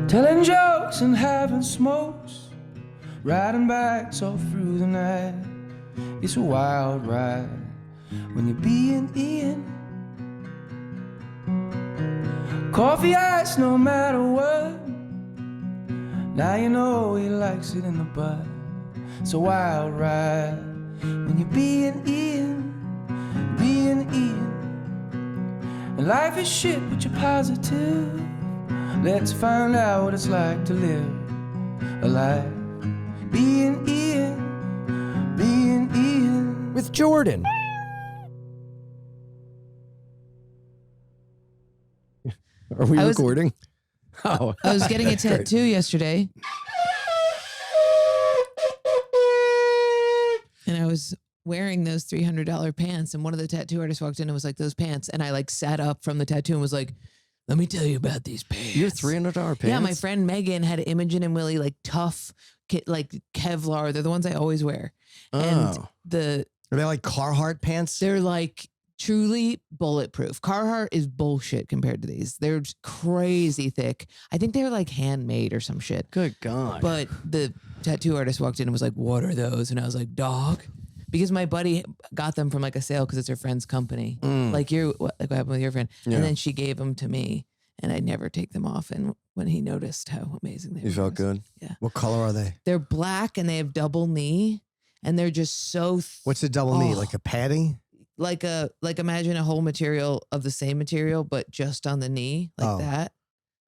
telling jokes and having smokes, riding bikes all through the night. It's a wild ride when you're being Ian. Coffee ice no matter what. Now you know he likes it in the butt. It's a wild ride when you're being Ian, being Ian. And life is shit, but you're positive. Let's find out what it's like to live a life being Ian, being Ian. With Jordan. Are we recording? Oh, I was getting a tattoo yesterday. And I was wearing those $300 pants. And one of the tattoo artists walked in and was like, those pants. And I like sat up from the tattoo and was like, let me tell you about these pants. Your $300 pants? Yeah, my friend Megan had Imogen and Willie, like tough, like Kevlar. They're the ones I always wear. And Oh. Are they like Carhartt pants? They're like truly bulletproof. Carhartt is bullshit compared to these. They're crazy thick. I think they're like handmade or some shit. Good God. But the tattoo artist walked in and was like, what are those? And I was like, dog. Because my buddy got them from like a sale because it's her friend's company. Like what happened with your friend. Yeah. And then she gave them to me and I'd never take them off. And when he noticed how amazing they were. You felt good? Yeah. What color are they? They're black and they have double knee and they're just so What's a double knee? Like a padding? like imagine a whole material of the same material, but just on the knee like that.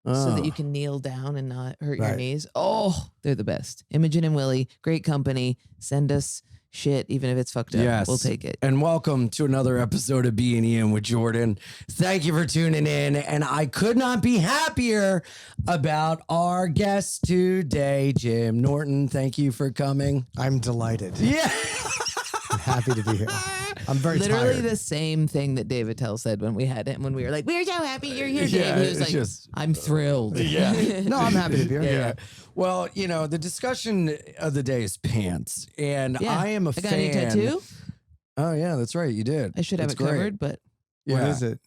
So that you can kneel down and not hurt your knees. Oh, they're the best. Imogen and Willie, great company. Send us shit, even if it's fucked up. Yes. We'll take it. And welcome to another episode of Bein Ian with Jordan. Thank you for tuning in. And I could not be happier about our guest today, Jim Norton. Thank you for coming. I'm delighted. Yeah. I'm happy to be here. I'm very Literally tired. the same thing that David Tell said when we had him, when we were like, we're so happy you're here, Dave. He was like, I'm thrilled. Yeah. No, I'm happy to be here. Yeah. Well, you know, the discussion of the day is pants. And I am a I got fan. a new tattoo. Oh, yeah, that's right. You did. I should have That's it great. covered, but What Yeah. is it?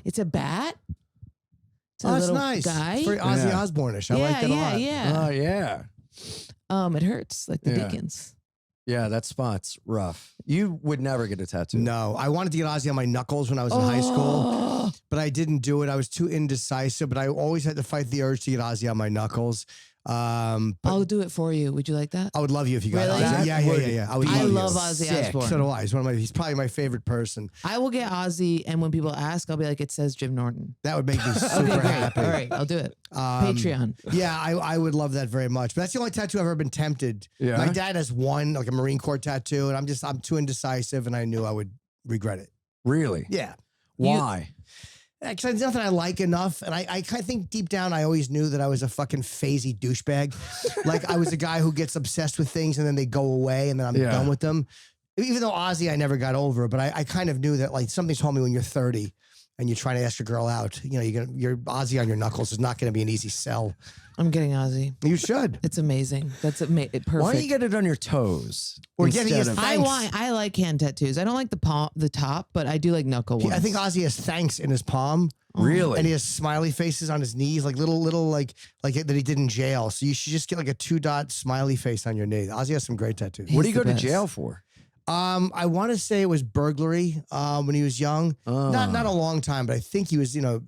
it's a bat. It's a Oh, it's little nice. guy. It's very Ozzy Yeah. Osbourne-ish. I like that a lot. Yeah. Oh, yeah. It hurts like the Yeah. Dickens. Yeah, that spot's rough. You would never get a tattoo. No, I wanted to get Ozzy on my knuckles when I was in high school, but I didn't do it. I was too indecisive, but I always had to fight the urge to get Ozzy on my knuckles. But I'll do it for you. Would you like that? I would love you if you got Really? Ozzy. That Yeah. I would I love love you. Ozzy Sick. Osbourne. So do I. He's probably my favorite person. I will get Ozzy, and when people ask, I'll be like, it says Jim Norton. That would make me super Okay, great. happy. All right, I'll do it. Patreon. Yeah, I would love that very much. But that's the only tattoo I've ever been tempted. Yeah. My dad has one, like a Marine Corps tattoo, and I'm too indecisive, and I knew I would regret it. Really? Yeah. Why? Actually, it's nothing I like enough. And I kind of think deep down, I always knew that I was a fucking phasey douchebag. Like I was a guy who gets obsessed with things and then they go away and then I'm done with them. Even though Ozzy, I never got over, but I kind of knew that like something told me when you're 30 and you're trying to ask a girl out, you know, your Ozzy on your knuckles is not going to be an easy sell. I'm getting Ozzy. You should. It's amazing. That's perfect. Why don't you get it on your toes? Or instead getting his of- thanks. I like hand tattoos. I don't like the top, but I do like knuckle ones. I think Ozzy has thanks in his palm. Really? And he has smiley faces on his knees, like little like that he did in jail. So you should just get like a 2-dot smiley face on your knee. Ozzy has some great tattoos. What do you He's go the to best. jail for? I want to say it was burglary when he was young. Not a long time, but I think he was, a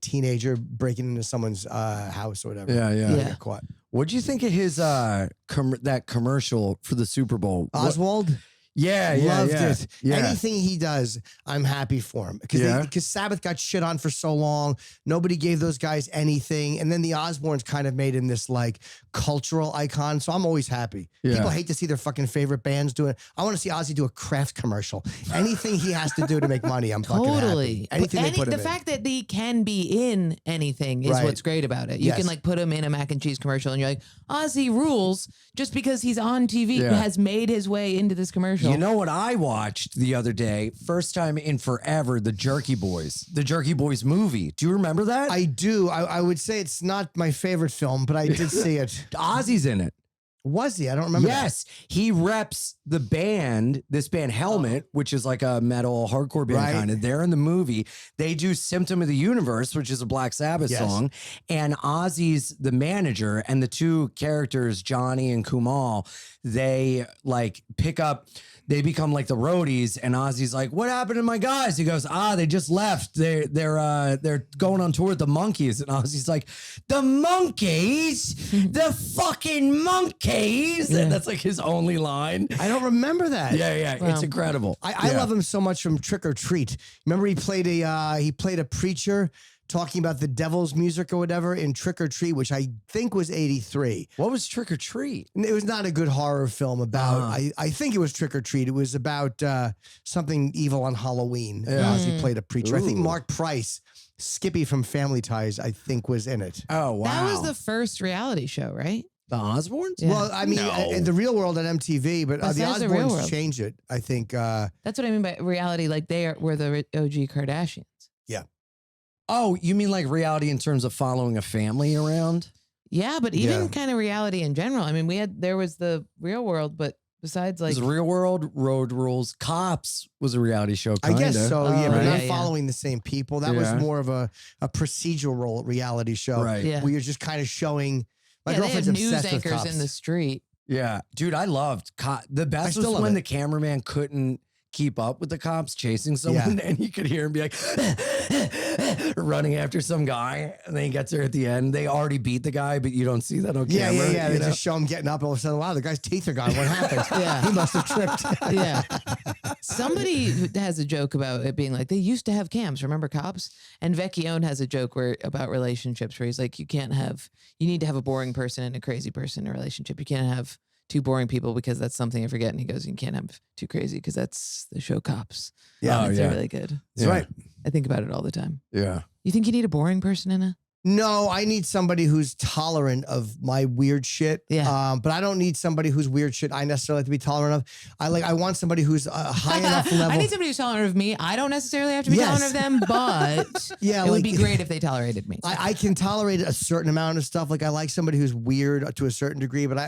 teenager breaking into someone's house or whatever. Yeah. He got caught. What'd you think of his that commercial for the Super Bowl? Oswald? Yeah, Loved it. Yeah. Anything he does, I'm happy for him. Yeah. Because Sabbath got shit on for so long. Nobody gave those guys anything. And then the Osbournes kind of made him this like cultural icon. So I'm always happy. Yeah. People hate to see their fucking favorite bands doing it. I want to see Ozzy do a Kraft commercial. Anything he has to do to make money, I'm fucking Totally. happy. Anything they put him the in. fact that he can be in anything is Right. what's great about it. You Yes. can like put him in a mac and cheese commercial and you're like, Ozzy rules just because he's on TV Yeah. has made his way into this commercial. You know what I watched the other day? First time in forever, the Jerky Boys movie. Do you remember that? I do. I would say it's not my favorite film, but I did see it. Ozzy's in it. Was he? I don't remember. Yes, he reps the band, this band Helmet, which is like a metal hardcore band Right. kind of. They're in the movie. They do Symptom of the Universe, which is a Black Sabbath song. And Ozzy's the manager, and the two characters, Johnny and Kumal, they like pick up, they become like the roadies, and Ozzy's like, "What happened to my guys?" He goes, "They just left. They're going on tour with the Monkeys." And Ozzy's like, "The Monkeys? The fucking Monkeys?" And that's like his only line. I don't remember that. Yeah, it's incredible. I love him so much from Trick or Treat. Remember he played a preacher talking about the devil's music or whatever in Trick or Treat, which I think was 83. What was Trick or Treat? It was not a good horror film about, I think it was Trick or Treat. It was about something evil on Halloween. Ozzy played a preacher. I think Mark Price, Skippy from Family Ties, I think was in it. Oh, wow. That was the first reality show, right? The Osbournes? Yeah. Well, I mean, in the Real World on MTV, but the Besides The Real Osbournes World. changed it, I think. That's what I mean by reality. Like were the OG Kardashians. Oh, you mean like reality in terms of following a family around? Yeah, but even kind of reality in general. I mean, there was the Real World, but besides like There's Real World, Road Rules, Cops was a reality show. I guess so, yeah, but right. not Yeah. following the same people. That was more of a procedural reality show. Right. Yeah. Where you're just kind of showing. My they had girlfriend's news obsessed with anchors cops. in the street. Yeah. Dude, I loved the best was still love when it. the cameraman couldn't keep up with the cops chasing someone and you could hear him be like running after some guy, and then he gets there at the end. They already beat the guy, but you don't see that on Yeah, camera. yeah. you They know? just show him getting up, and all of a sudden, wow, the guy's teeth are gone. What happened? Yeah. He must have tripped. Yeah. Somebody has a joke about it being like, they used to have cams, remember Cops? And Vecchione has a joke about relationships where he's like, you need to have a boring person and a crazy person in a relationship. You can't have two boring people because that's something I forget. And he goes, you can't have two crazy because that's the show Cops. Yeah. It's yeah. really good. That's right. I think about it all the time. Yeah. You think you need a boring person in a? No, I need somebody who's tolerant of my weird shit. Yeah. But I don't need somebody whose weird shit I necessarily have to be tolerant of. I want somebody who's high enough level. I need somebody who's tolerant of me. I don't necessarily have to be tolerant of them, but Yeah, it would like- be great if they tolerated me. I can tolerate a certain amount of stuff. Like I like somebody who's weird to a certain degree, but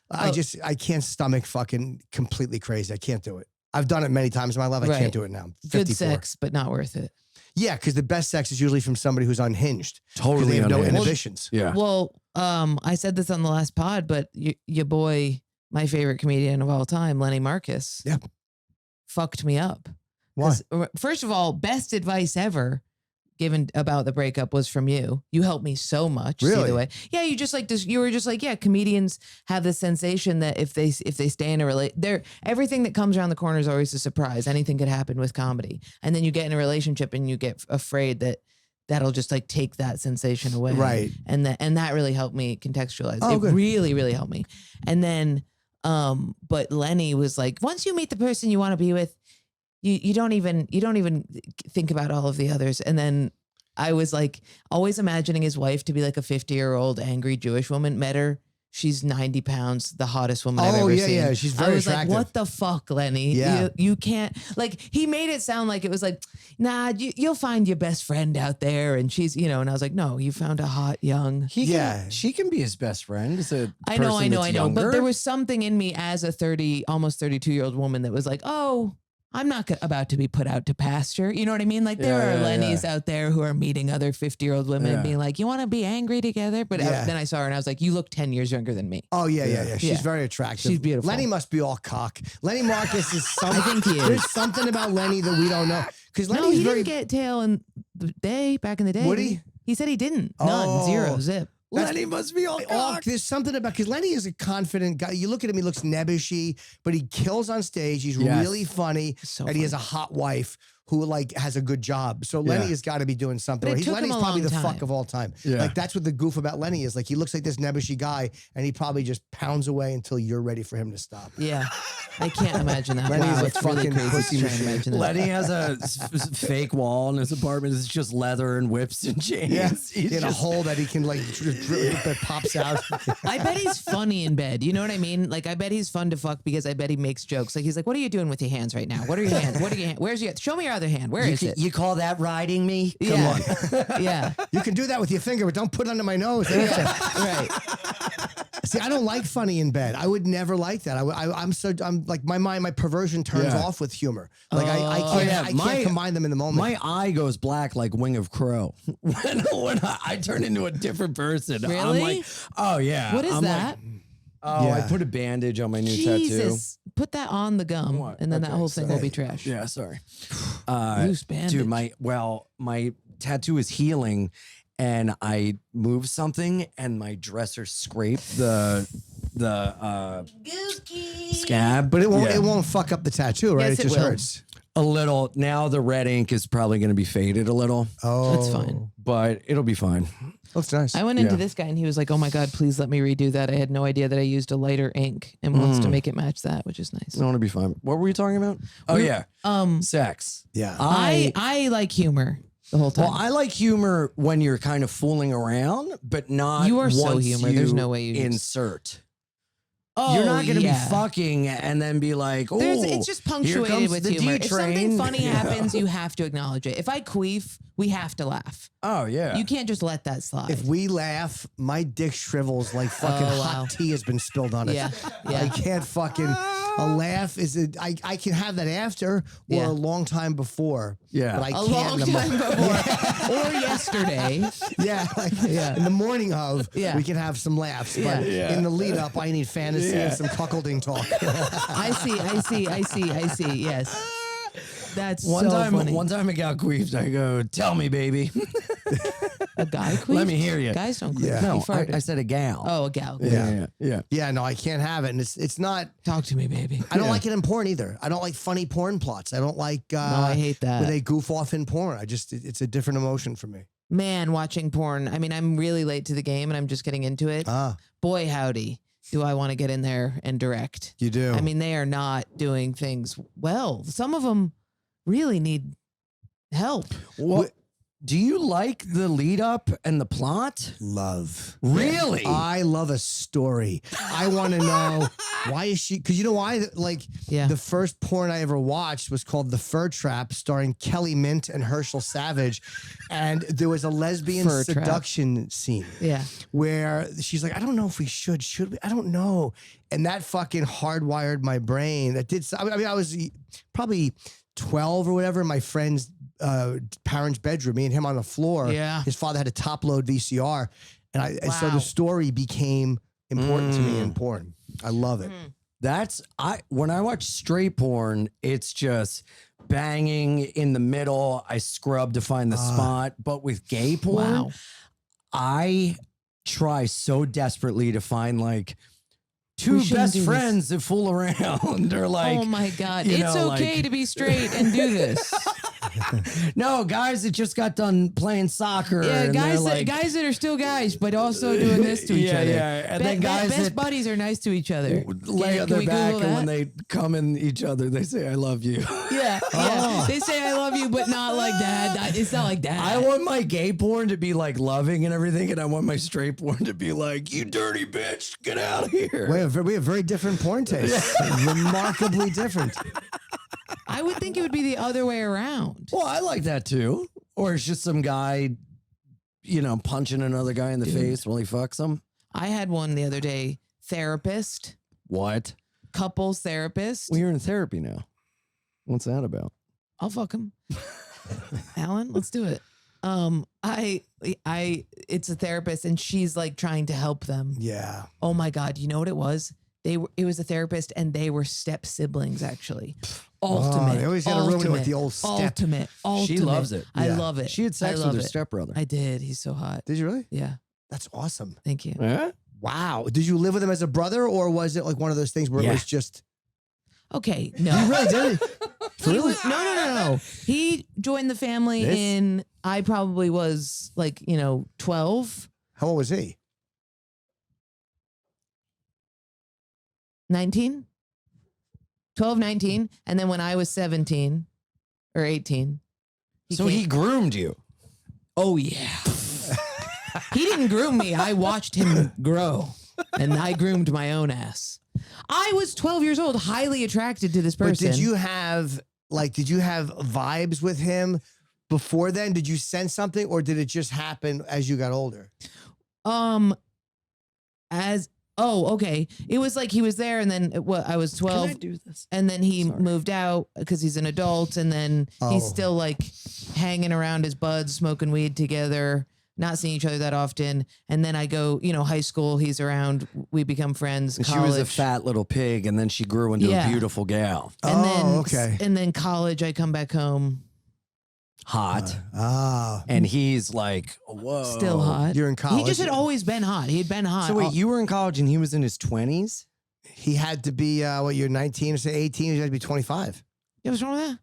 I can't stomach fucking completely crazy. I can't do it. I've done it many times in my life. I Right. can't do it now. I'm Good 54. sex, but not worth it. Yeah, because the best sex is usually from somebody who's unhinged. 'Cause Totally they have no unhinged. inhibitions. Yeah. Well, I said this on the last pod, but your boy, my favorite comedian of all time, Lenny Marcus, fucked me up. Why? 'Cause, first of all, best advice ever given about the breakup was from you. You helped me so much. See Really? the way. Yeah, you just like this. You were just like, yeah, comedians have this sensation that if they stay in a everything that comes around the corner is always a surprise. Anything could happen with comedy, and then you get in a relationship and you get afraid that that'll just like take that sensation away. Right. And that really helped me contextualize. Oh, it good. really, really helped me. And then, but Lenny was like, once you meet the person you want to be with, you don't even think about all of the others. And then I was like always imagining his wife to be like a 50-year-old angry Jewish woman. Met her. She's 90 pounds, the hottest woman I've ever seen. Yeah. She's I very was attractive. like, what the fuck, Lenny? Yeah. You can't, like, he made it sound like it was like, nah, you'll find your best friend out there. And she's, and I was like, no, you found a hot, young. She can be his best friend. It's a I know. person that's But younger. there was something in me as a almost 32-year-old woman that was like, oh, I'm not about to be put out to pasture. You know what I mean? Like there are Lennys out there who are meeting other 50-year-old women and being like, you want to be angry together? But then I saw her and I was like, you look 10 years younger than me. Oh, yeah. She's Yeah. very attractive. She's beautiful. Lenny must be all cock. Lenny Marcus is something. I think he is. There's something about Lenny that we don't know. Because No, Lenny's he very. didn't get tail in the day, back in the day. Would he? He said he didn't. None. Oh. Zero. Zip. Lenny must be all cock. There's something about because Lenny is a confident guy. You look at him, he looks nebbishy, but he kills on stage. He's Yes. really funny, So and he has a hot wife who like has a good job. So Lenny has got to be doing something. But it right. took him Lenny's a probably long the fuck time. of all time. Yeah. Like that's what the goof about Lenny is. Like he looks like this nebbishy guy, and he probably just pounds away until you're ready for him to stop. Yeah. I can't imagine that. Lenny's Wow, a it's really fucking crazy pussy to try and machine. imagine that. Lenny has a fake wall in his apartment. It's just leather and whips and chains. Yeah, He's in a just- hole that he can like that pops out. I bet he's funny in bed. You know what I mean? Like, I bet he's fun to fuck because I bet he makes jokes. Like, he's like, what are you doing with your hands right now? What are your hands? What are your hands? Where's your, show me your other hand. Where is it? You call that riding me? Come Yeah. on. Yeah. You can do that with your finger, but don't put it under my nose. Yeah. Right. See, I don't like funny in bed. I would never like that. I'm like my perversion turns off with humor. Like I can't combine them in the moment. My eye goes black like Wing of Crow when I turn into a different person. Really? I'm like, oh yeah. What is I'm that? Like, oh, I put a bandage on my new Jesus. Put that on the gum, and then that whole thing will be trash. Yeah, sorry. Loose bandage. Dude, my tattoo is healing, and I moved something, and my dresser scraped the scab, but it won't fuck up the tattoo, right? Yes, it just will. hurts. A little. Now the red ink is probably going to be faded a little. Oh, That's fine. But it'll be fine. Looks nice. I went into this guy and he was like, "Oh my God, please let me redo that. I had no idea that I used a lighter ink and wants to make it match that, which is nice." I want to be fine. What were we talking about? Oh yeah, sex. Yeah. I like humor the whole time. Well, I like humor when you're kind of fooling around, but not. You are so once humor. There's no way you insert. Oh, You're not going to be fucking and then be like, oh, it's just punctuated with humor. If something funny Yeah. happens, you have to acknowledge it. If I queef, we have to laugh. Oh yeah. You can't just let that slide. If we laugh, my dick shrivels like fucking hot tea has been spilled on it. Yeah. I can't fucking. A laugh is I can have that after or a long time before. Yeah. But I a can't long in the time before or yesterday. Yeah, in the morning of, Yeah. we can have some laughs. But Yeah. in the lead up, I need fantasy and some cuckolding talk. I see. Yes. That's One so funny. time I got queefed. I go, tell me, baby. A guy queefed? Let me hear you. Guys don't queef. Yeah. No, He farted. I said a gal. Oh, a gal. Yeah. Yeah, no, I can't have it. And it's not. Talk to me, baby. I don't like it in porn either. I don't like funny porn plots. I don't like. No, I hate that. When they goof off in porn. It's a different emotion for me. Man, watching porn. I mean, I'm really late to the game and I'm just getting into it. Boy, howdy. Do I want to get in there and direct? You do. I mean, they are not doing things well. Some of them really need help. Well, do you like the lead up and the plot? Love. Really? I love a story. I want to know why is she? Because you know why? Like, the first porn I ever watched was called The Fur Trap, starring Kelly Mint and Herschel Savage, and there was a lesbian seduction scene. Yeah, where she's like, I don't know if we should we? I don't know, and that fucking hardwired my brain. That did. I mean, I was probably 12 or whatever in my friend's parents' bedroom, me and him on the floor. Yeah. His father had a top load VCR. And so the story became important to me in porn. I love it. When I watch straight porn, it's just banging in the middle. I scrub to find the spot. But with gay porn, I try so desperately to find like two best friends that fool around or like, oh my God. It's okay to be straight and do this. No, guys that just got done playing soccer. Yeah, and guys that are still guys, but also doing this to each other. Yeah, and then guys best that buddies are nice to each other. lay on their back, and when they come in each other, they say, I love you. Yeah. They say I love you, but not like that. It's not like that. I want my gay porn to be like loving and everything, and I want my straight porn to be like, you dirty bitch, get out of here. We have very different porn tastes. Remarkably different. I would think it would be the other way around. Well, I like that too. Or it's just some guy, punching another guy in the face while he fucks him. I had one the other day. Therapist. What? Couples therapist. Well, you're in therapy now. What's that about? I'll fuck him. Alan, let's do it. It's a therapist and she's like trying to help them. Yeah. Oh my God. You know what it was? It was a therapist and they were step siblings actually. Ultimate. They always got to ruin it with the old step. Ultimate. She loves it. I Yeah. love it. She had sex with her stepbrother. I did. He's so hot. Did you really? Yeah. That's awesome. Thank you. Yeah? Wow. Did you live with him as a brother or was it like one of those things where it was just. Okay. No. You really did? No. He joined the family I probably was like, 12. How old was he? 19, 12, 19. And then when I was 17 or 18. He groomed you. Oh, yeah. He didn't groom me. I watched him grow and I groomed my own ass. I was 12 years old, highly attracted to this person. But did you have vibes with him before then? Did you sense something or did it just happen as you got older? Oh, okay. It was like he was there, and then I was 12. Can I do this? And then he moved out because he's an adult, and then he's still like hanging around his buds, smoking weed together, not seeing each other that often. And then I go, high school, he's around, we become friends. And college. she was a fat little pig, and then she grew into a beautiful gal. And then college, I come back home. Hot. And he's like, whoa. Still hot. You're in college. He just had always been hot. He'd been hot. So wait, you were in college and he was in his 20s? He had to be, you're 19 or say 18, he had to be 25. Yeah, what's wrong with that?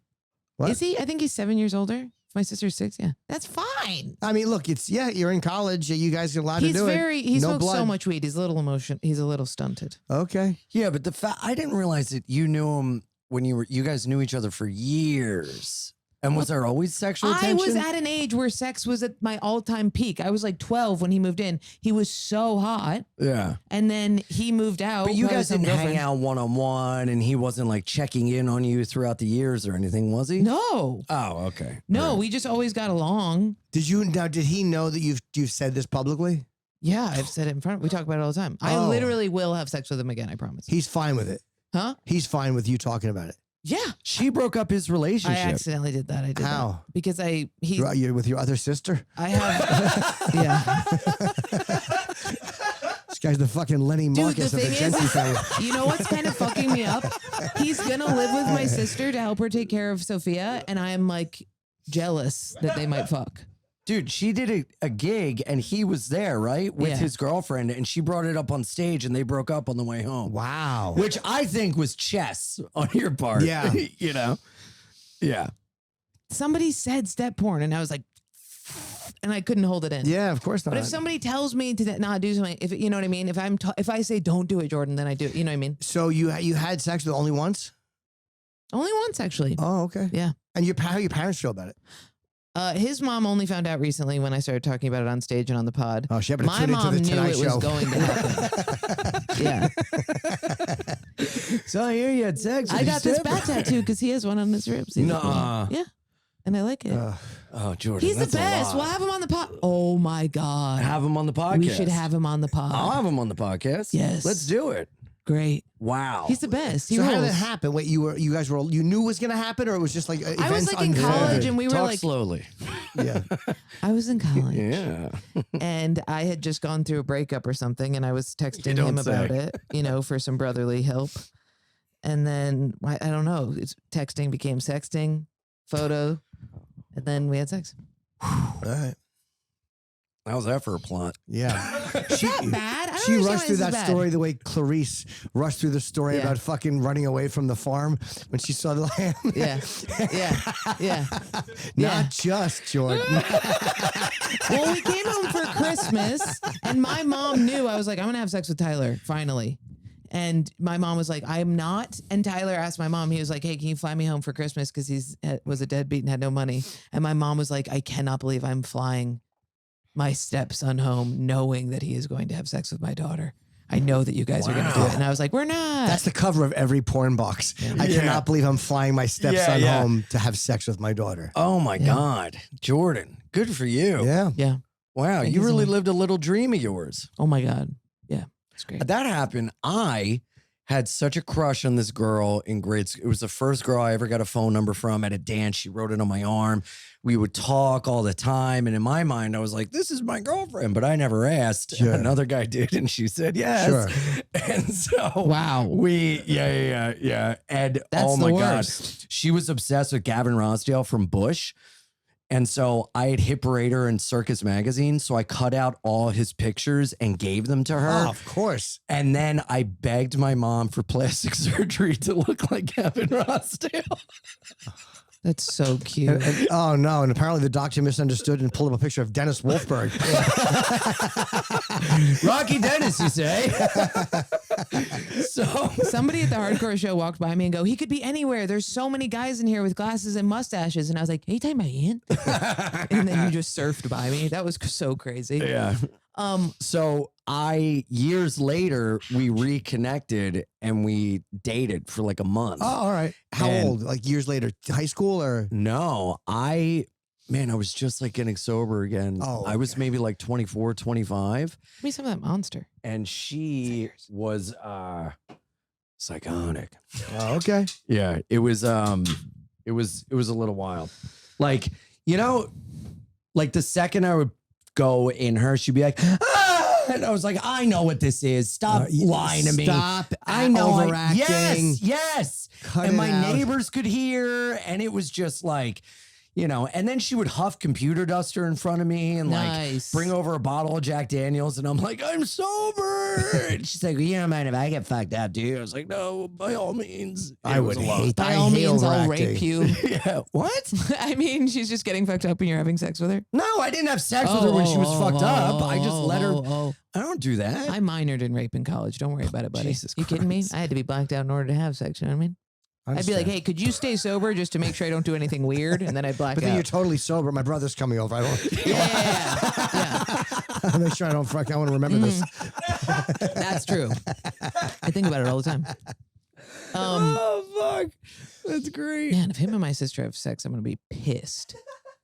What? Is he? I think he's 7 years older. My sister's 6. Yeah, that's fine. I mean, look, you're in college. You guys are allowed to do it. He smokes so much weed. He's a little He's a little stunted. Okay. Yeah, but I didn't realize that you knew him when you guys knew each other for years. And was there always sexual tension? I was at an age where sex was at my all-time peak. I was like 12 when he moved in. He was so hot. Yeah. And then he moved out. But you guys didn't hang out one-on-one, and he wasn't like checking in on you throughout the years or anything, was he? No. Oh, okay. No, Right. we just always got along. Did he know that you've said this publicly? Yeah, I've said it in front. We talk about it all the time. I literally will have sex with him again, I promise. He's fine with it. Huh? He's fine with you talking about it. Yeah. She broke up his relationship. I accidentally did that. I did How? that. Because You're with your other sister? I have, yeah. This guy's the fucking Lenny Marcus of the Gentry family. You know what's kind of fucking me up? He's going to live with my sister to help her take care of Sophia. And I'm like jealous that they might fuck. Dude, she did a gig and he was there, right? With his girlfriend, and she brought it up on stage and they broke up on the way home. Wow. Which I think was chess on your part. Yeah. Yeah. Somebody said step porn and I was like, and I couldn't hold it in. Yeah, of course not. But if somebody tells me to not do something, if you know what I mean, if I say don't do it, Jordan, then I do it. You know what I mean? So you had sex with only once? Only once, actually. Oh, okay. Yeah. And how your parents feel about it? His mom only found out recently when I started talking about it on stage and on the pod. Oh, shit! My mom knew it was going to happen. Yeah. So I hear you had sex. I got this bat tattoo because he has one on his ribs. Nuh-uh. Yeah. And I like it. Oh, Jordan. He's the that's a best. lot. We'll have him on the pod. Oh my God. Have him on the podcast. We should have him on the pod. I'll have him on the podcast. Yes. Let's do it. Great. Wow. He's the best. He So how did rules. that happen? Wait, you knew it was going to happen, or it was just like events I was like in unfolded? college and we were Talk like, slowly. Yeah. I was in college. Yeah. And I had just gone through a breakup or something, and I was texting don't him about say. it, for some brotherly help. And then I don't know, texting became sexting, photo, and then we had sex. All right. How's that for a plot? Yeah. It's not bad. I don't She understand rushed why through this is that bad. story the way Clarice rushed through the story Yeah. about fucking running away from the farm when she saw the lamb. Yeah, yeah. Not just Jordan. Well, we came home for Christmas, and my mom knew. I was like, I'm gonna have sex with Tyler finally. And my mom was like, I'm not. And Tyler asked my mom, he was like, hey, can you fly me home for Christmas? Because was a deadbeat and had no money. And my mom was like, I cannot believe I'm flying my stepson home knowing that he is going to have sex with my daughter. I know that you guys are going to do it. And I was like, we're not. That's the cover of every porn box. I cannot believe I'm flying my stepson home to have sex with my daughter. Oh my God. Jordan, good for you. Yeah. Yeah. Wow. Thank You you so really much. lived a little dream of yours. Oh my God. Yeah. It's great. That happened. I had such a crush on this girl in grade school. It was the first girl I ever got a phone number from at a dance. She wrote it on my arm. We would talk all the time. And in my mind, I was like, this is my girlfriend. But I never asked. Sure. Another guy did. And she said, yes. Sure. And so Wow. yeah. And That's oh my the God. worst. She was obsessed with Gavin Rossdale from Bush. And so I had hit parade her in Circus Magazine. So I cut out all his pictures and gave them to her. Oh, of course. And then I begged my mom for plastic surgery to look like Gavin Rossdale. That's so cute. Oh, no. And apparently the doctor misunderstood and pulled up a picture of Dennis Wolfberg. Rocky Dennis, you say? So Somebody at the hardcore show walked by me and go, he could be anywhere. There's so many guys in here with glasses and mustaches. And I was like, are you talking about Ian? And then you just surfed by me. That was so crazy. yeah. So years later, we reconnected and we dated for like a month. Oh, all right. How And- old? Like years later? High school or? No, I man, I was just like getting sober again. Oh, I was maybe like 24, 25. Give me some of that Monster. And she was psychotic. Oh, okay. Yeah, it was a little wild. Like, you know, like the second I would go in her, she'd be like, ah! And I was like, I know what this is. Stop lying to me. Stop. I know. Overacting. Yes. Cut And it my out. neighbors could hear, and it was just like, you know, and then she would huff computer duster in front of me and like bring over a bottle of Jack Daniels. And I'm like, I'm sober. And she's like, you don't mind if I get fucked up, do you? I was like, no, by all means. I would hate By I all hate means, I'll overacting. rape you. Yeah. What? I mean, she's just getting fucked up and you're having sex with her. No, I didn't have sex with her when she was fucked up. I just let her. I don't do that. I minored in rape in college. Don't worry about it, buddy. Jesus you kidding me? Christ. I had to be blacked out in order to have sex. You know what I mean? I'd be like, hey, could you stay sober just to make sure I don't do anything weird? And then I'd black But then out. you're totally sober. My brother's coming over. I don't. Yeah. I'll make sure I don't fuck. I want to remember this. That's true. I think about it all the time. Oh, fuck. That's great. Man, if him and my sister have sex, I'm going to be pissed.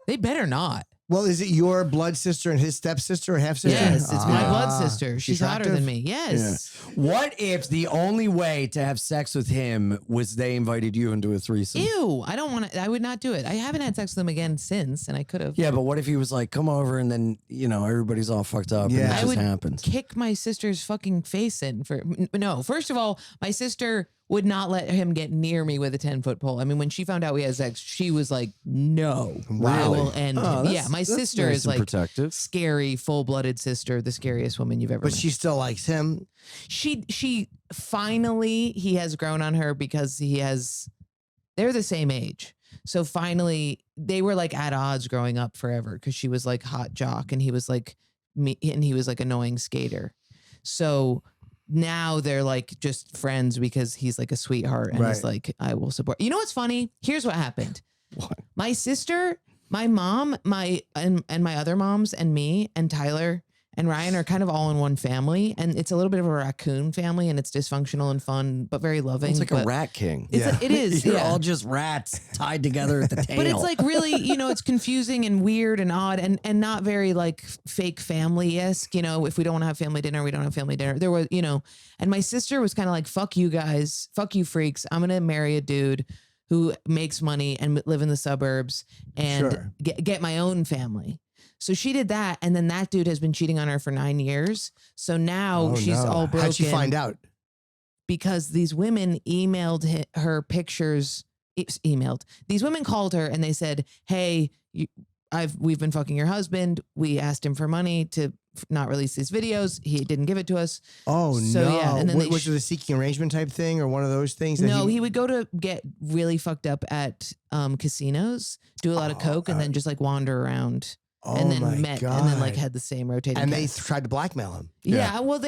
They better not. Well, is it your blood sister and his stepsister or half sister? Yes, it's my blood Ah, sister. She's hotter attractive? than me. Yes. What if the only way to have sex with him was they invited you into a threesome? Ew. I don't want to. I would not do it. I haven't had sex with them again since, and I could have. Yeah, but what if he was like, come over and then, you know, everybody's all fucked up Yeah. and it I just would happens? kick my sister's fucking face in for no. First of all, my sister would not let him get near me with a 10-foot pole. I mean, when she found out we had sex, she was like, "No, I Wow. will end." Oh, him. Yeah, my sister nice is and like protective. scary, full-blooded sister, the scariest woman you've ever But met. she still likes him. She finally he has grown on her because they're the same age. So finally they were like at odds growing up forever because she was like hot jock and he was like me and he was like annoying skater. So now they're like just friends because he's like a sweetheart and he's Right. like, I will support. You know what's funny? Here's what happened. What? My sister, my mom, and my other moms and me and Tyler and Ryan are kind of all in one family. And it's a little bit of a raccoon family and it's dysfunctional and fun, but very loving. It's like a but rat king. It is. You're Yeah. all just rats tied together at the tail. But it's like really, you know, it's confusing and weird and odd and not very like fake family-esque. You know, if we don't want to have family dinner, we don't have family dinner. There was, you know, and my sister was kind of like, fuck you guys, fuck you freaks. I'm going to marry a dude who makes money and live in the suburbs and Sure. get my own family. So she did that. And then that dude has been cheating on her for 9 years. So now Oh, she's no. all broken. How'd she find out? Because these women emailed her pictures. Emailed. These women called her and they said, "Hey, we've been fucking your husband. We asked him for money to not release these videos. He didn't give it to us. Oh, So, no. yeah, and then they Was it a seeking arrangement type thing or one of those things? That No, he would go to get really fucked up at casinos, do a lot of coke, and then just like wander around." Oh, And then my met, God. and then like had the same rotating. And they cast. tried to blackmail him. Yeah. Well,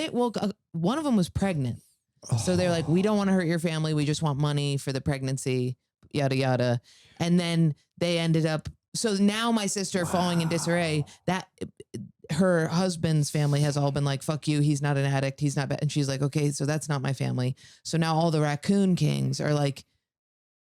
one of them was pregnant. So they're like, we don't want to hurt your family. We just want money for the pregnancy, yada, yada. And then they ended up. So now my sister falling in disarray, that her husband's family has all been like, fuck you. He's not an addict. He's not bad. And she's like, okay, so that's not my family. So now all the raccoon kings are like,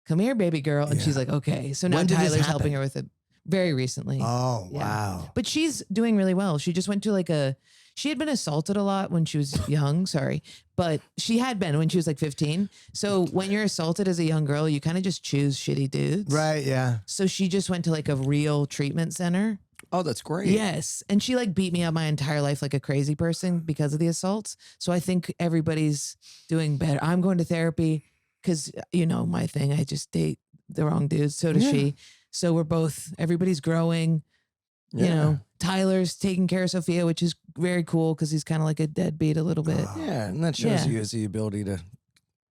come here, baby girl. And she's like, okay. So now When did this Tyler's happen? helping her with it very recently. Oh, Yeah. wow. But she's doing really well. She just went to she had been assaulted a lot when she was young, sorry. But she had been when she was like 15. So when you're assaulted as a young girl, you kind of just choose shitty dudes. Right, yeah. So she just went to like a real treatment center. oh, that's great. Yes. And she like beat me up my entire life like a crazy person because of the assaults. So I think everybody's doing better. I'm going to therapy because, you know, my thing, I just date the wrong dudes. So does she. So everybody's growing. You know, Tyler's taking care of Sophia, which is very cool because he's kind of like a deadbeat a little bit. Yeah, and that shows Yeah. you has the ability to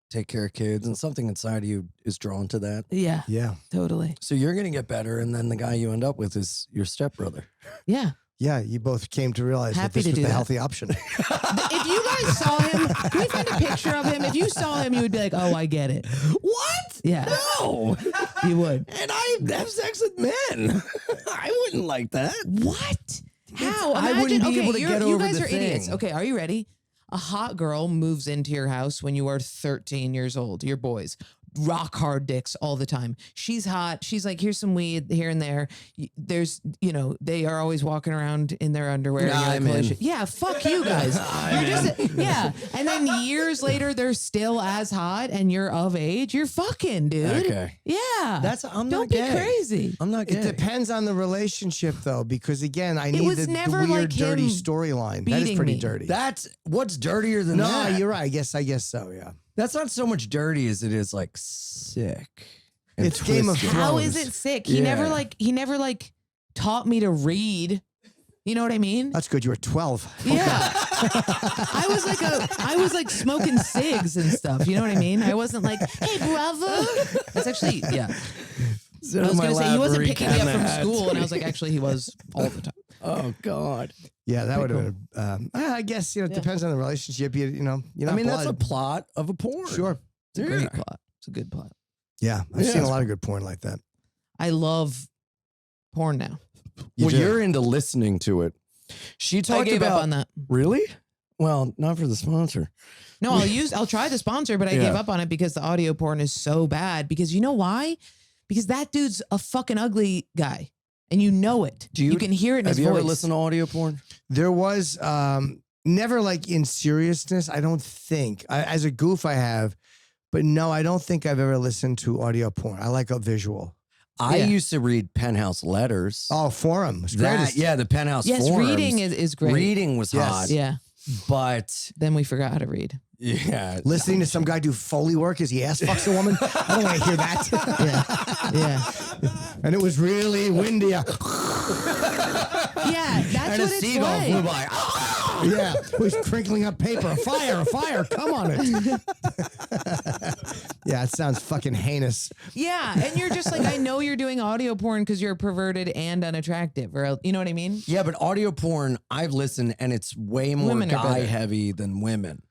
take care of kids, and something inside of you is drawn to that. Yeah, Yeah. totally. So you're gonna get better, and then the guy you end up with is your stepbrother. Yeah. Yeah, you both came to realize that Happy this to was do the that. healthy option. If you guys saw him, can we find a picture of him? If you saw him, you would be like, oh, I get it. What? Yeah. No. You would. And I have sex with men. I wouldn't like that. What? How? I wouldn't be able to you're- get you over guys the are idiots. thing. Okay, are you ready? A hot girl moves into your house when you are 13 years old. Your boys. rock hard dicks all the time. She's hot. She's like, here's some weed here and there. There's, they are always walking around in their underwear. I'm in. Yeah, fuck you guys. Yeah. And then years later, they're still as hot and you're of age. You're fucking, dude. Okay. Yeah. I'm not Don't gay. be crazy. I'm not gay. It depends on the relationship, though, because again, I need was the never weird, like dirty him storyline. That is beating pretty me. dirty. That's what's dirtier than No, that. you're right. I guess so. Yeah. That's not so much dirty as it is like sick. and It's Game of twisted. Thrones. How is it sick? He Yeah. never taught me to read. You know what I mean? That's good. You were 12. Yeah. I was like smoking cigs and stuff. You know what I mean? I wasn't like, hey, brother. That's actually, yeah. I was going to say, he wasn't picking me up from school. And I was like, actually, he was all the time. Oh God. Yeah, that would have been. I guess it depends on the relationship. You're not that's a blood. plot of a porn. Sure. It's a great plot. It's a good plot. Yeah, I've Yeah, seen a it's lot of good porn like that. I love porn now. You're into listening to it. She I talked gave about up on that. Really? Well, not for the sponsor. No, I'll try the sponsor, but I gave up on it because the audio porn is so bad. Because you know why? Because that dude's a fucking ugly guy. And you know it. You can hear it in his voice. Have you ever listened to audio porn? There was never like in seriousness. I don't think as a goof I have, but no, I don't think I've ever listened to audio porn. I like a visual. I used to read Penthouse letters. Oh, forum. It's greatest. The Penthouse Yes, forums. reading is great. Reading was hot. Yeah. But Then we forgot how to read. Listening to some guy do Foley work as he ass fucks a woman. I don't want to hear that. Yeah. And it was really windy. Yeah, that's and a what it's seagull like. flew by. Yeah, it was crinkling up paper. A fire, come on it. Yeah, it sounds fucking heinous. Yeah, and you're just like, I know you're doing audio porn because you're perverted and unattractive, or you know what I mean? Yeah, but audio porn, I've listened, and it's way more Women are guy better. heavy than women.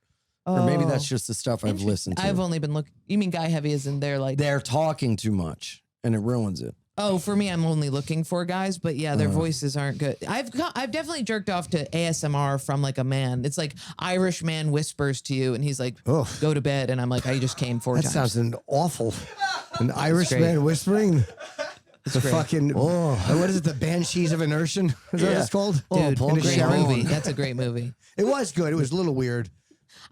Or maybe that's just the stuff I've listened to. I've only been looking. You mean guy heavy as in they're like They're talking too much, and it ruins it. Oh, for me, I'm only looking for guys, but yeah, their voices aren't good. I've definitely jerked off to ASMR from like a man. It's like Irish man whispers to you, and he's like, Ugh. "Go to bed," and I'm like, "I just came 4 That times." sounds awful. An Irish great. man whispering. The great. fucking what is it? The Banshees of Inisherin? Is that what it's called? Dude, Paul great Sharon. movie. That's a great movie. It was good. It was a little weird.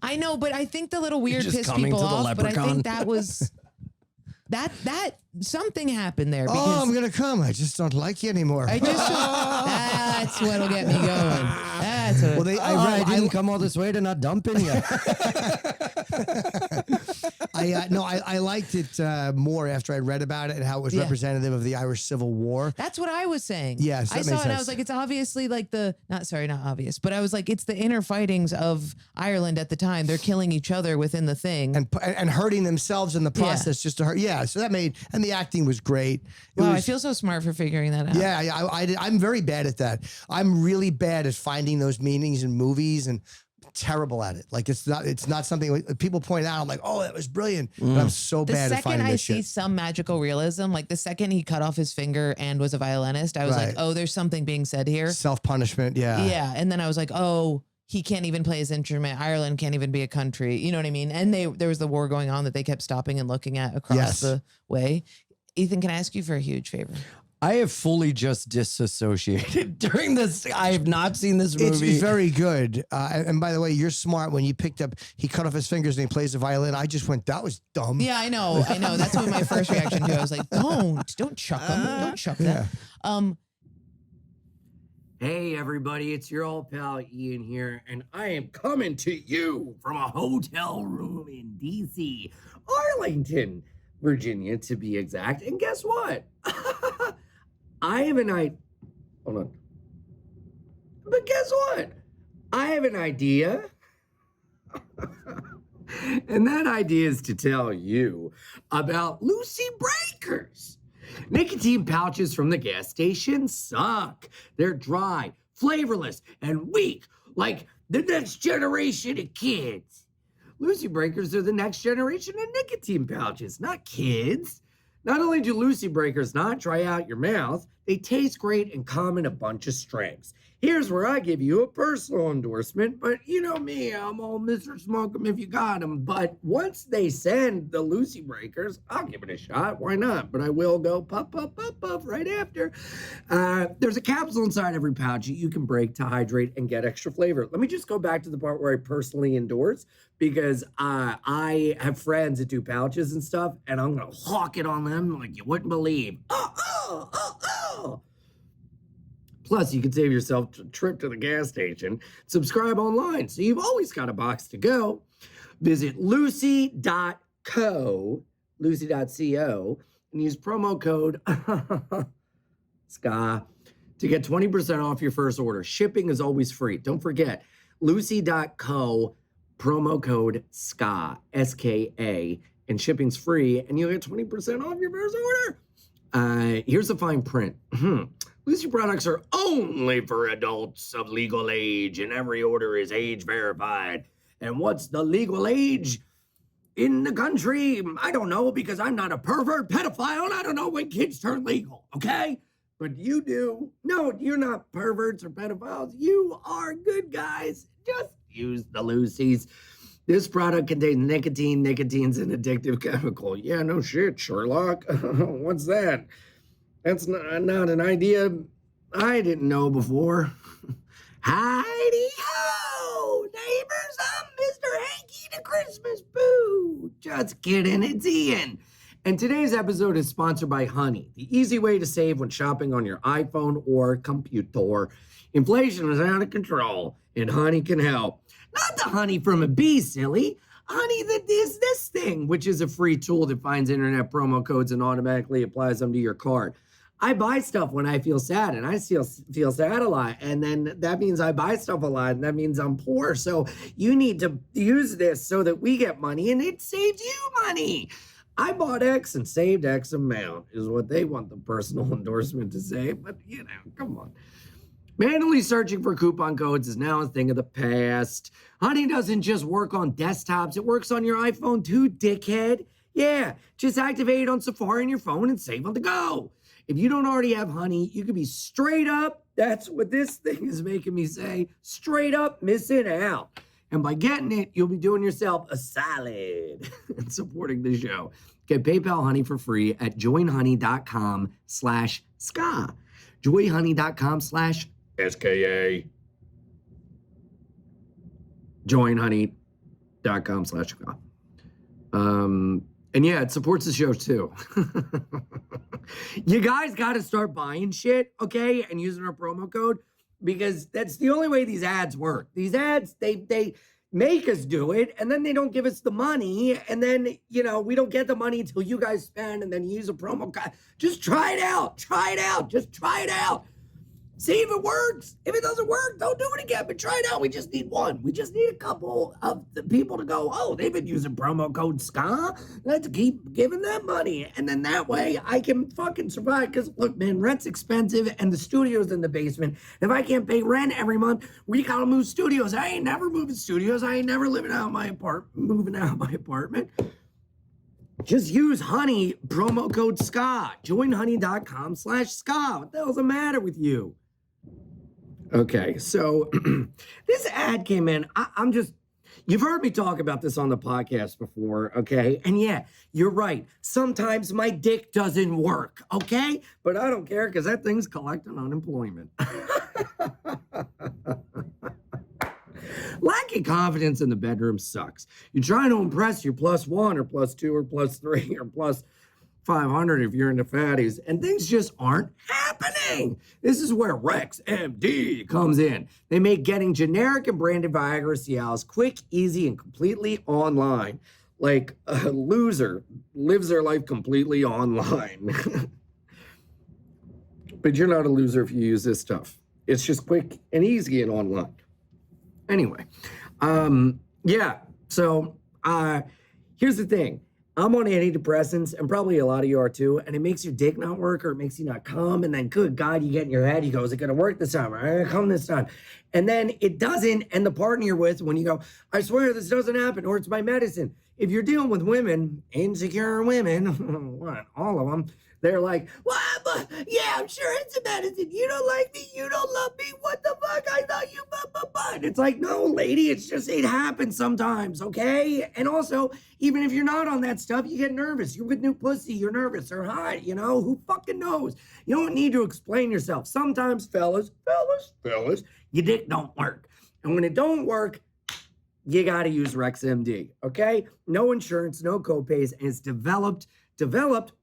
I know, but I think the little weird just pissed coming people to the off. But I leprechaun. think that was that something happened there. Because Oh, I'm gonna come. I just don't like you anymore. I just that's what'll get me going. That's what. Well, I didn't come all this way to not dump in you. I liked it more after I read about it and how it was representative of the Irish Civil War. That's what I was saying. Yes, I that saw makes it and I sense. was like, it's obviously like not obvious, but I was like, it's the inner fightings of Ireland at the time. They're killing each other within the thing. And hurting themselves in the process just to hurt. Yeah, so that made, and the acting was great. Wow, I feel so smart for figuring that out. Yeah, I'm very bad at that. I'm really bad at finding those meanings in movies and terrible at it. Like it's not something people point out. I'm like, oh, that was brilliant. But I'm so The bad at second finding I this see shit. some magical realism, like the second he cut off his finger and was a violinist, I was Right. like, oh, there's something being said here. Self-punishment, yeah. Yeah. And then I was like, oh, he can't even play his instrument. Ireland can't even be a country. You know what I mean? And there was the war going on that they kept stopping and looking at across Yes. the way. Ethan, can I ask you for a huge favor? I have fully just disassociated during this. I have not seen this movie. It's very good. And by the way, you're smart. When you picked up, he cut off his fingers and he plays the violin. I just went, that was dumb. Yeah, I know. That's what my first reaction to. I was like, don't chuck them. Don't chuck that. Hey everybody, it's your old pal Ian here, and I am coming to you from a hotel room in DC, Arlington, Virginia to be exact. And guess what? I have an idea. Hold on. But guess what? I have an idea. And that idea is to tell you about Lucy Breakers. Nicotine pouches from the gas station suck. They're dry, flavorless, and weak, like the next generation of kids. Lucy Breakers are the next generation of nicotine pouches, not kids. Not only do Lucy Breakers not dry out your mouth, They taste great and come in a bunch of strengths. Here's where I give you a personal endorsement, but you know me, I'm all Mr. Smoke 'em if you got 'em. But once they send the Lucy Breakers, I'll give it a shot. Why not? But I will go puff, puff, puff, puff right after. There's a capsule inside every pouch you can break to hydrate and get extra flavor. Let me just go back to the part where I personally endorse, because I have friends that do pouches and stuff, and I'm going to hawk it on them like you wouldn't believe. Oh. Plus, you can save yourself a trip to the gas station. Subscribe online, so you've always got a box to go. Visit lucy.co, lucy.co, and use promo code SKA to get 20% off your first order. Shipping is always free. Don't forget, lucy.co, promo code SKA, S-K-A, and shipping's free, and you'll get 20% off your first order. Here's the fine print. Lucy products are only for adults of legal age, and every order is age verified. And what's the legal age in the country? I don't know, because I'm not a pervert pedophile, and I don't know when kids turn legal, okay? But you do. No, you're not perverts or pedophiles. You are good guys. Just use the Lucy's. This product contains nicotine. Nicotine's an addictive chemical. Yeah, no shit, Sherlock. What's that? That's not an idea I didn't know before. Heidi-ho! Neighbors, I'm Mr. Hanky the Christmas Boo. Just kidding, it's Ian. And today's episode is sponsored by Honey, the easy way to save when shopping on your iPhone or computer. Inflation is out of control, and Honey can help. Not the honey from a bee, silly. Honey that is this thing, which is a free tool that finds internet promo codes and automatically applies them to your card. I buy stuff when I feel sad, and I feel sad a lot, and then that means I buy stuff a lot, and that means I'm poor. So you need to use this so that we get money, and it saves you money. I bought X and saved X amount, is what they want the personal endorsement to say, but you know, come on. Manually searching for coupon codes is now a thing of the past. Honey doesn't just work on desktops, it works on your iPhone too, dickhead. Yeah, just activate it on Safari on your phone and save on the go. If you don't already have Honey, you could be straight up, that's what this thing is making me say, straight up missing out. And by getting it, you'll be doing yourself a solid and supporting the show. Get PayPal Honey for free at joinhoney.com/ska. joinhoney.com/SKA. joinhoney.com/ska. And yeah, it supports the show too. You guys got to start buying shit, okay, and using our promo code, because that's the only way these ads work. These ads, they make us do it, and then they don't give us the money, and then, you know, we don't get the money until you guys spend, and then use a promo code. Just try it out. Try it out. Just try it out. See if it works. If it doesn't work, don't do it again, but try it out. We just need one. We just need a couple of the people to go, oh, they've been using promo code SKA. Let's keep giving them money. And then that way I can fucking survive. Because look, man, rent's expensive and the studio's in the basement. If I can't pay rent every month, we gotta move studios. I ain't never moving studios. I ain't never moving out of my apartment. Just use Honey, promo code SKA. joinhoney.com/SKA. What the hell's the matter with you? Okay, so this ad came in. You've heard me talk about this on the podcast before, okay? And yeah, you're right. Sometimes my dick doesn't work, okay? But I don't care, because that thing's collecting unemployment. Lacking confidence in the bedroom sucks. You're trying to impress your +1 or +2 or +3 or +500 if you're into fatties, and things just aren't happening. This is where Rex MD comes in. They make getting generic and branded Viagra Cialis quick, easy, and completely online. Like a loser lives their life completely online. But you're not a loser if you use this stuff. It's just quick and easy and online. Anyway, yeah, so here's the thing. I'm on antidepressants, and probably a lot of you are too, and it makes your dick not work, or it makes you not come, and then, good God, you get in your head, you go, is it gonna work this time? Or am I gonna come this time? And then it doesn't, and the partner you're with, when you go, I swear this doesn't happen, or it's my medicine. If you're dealing with women, insecure women, what, all of them, They're like, well, yeah, I'm sure it's a medicine. You don't like me. You don't love me. What the fuck? I thought you, And it's like, no, lady, it happens sometimes, okay? And also, even if you're not on that stuff, you get nervous. You're with new pussy. You're nervous or hot, who fucking knows? You don't need to explain yourself. Sometimes, fellas, your dick don't work. And when it don't work, you got to use RexMD, okay? No insurance, no copays, and it's developed,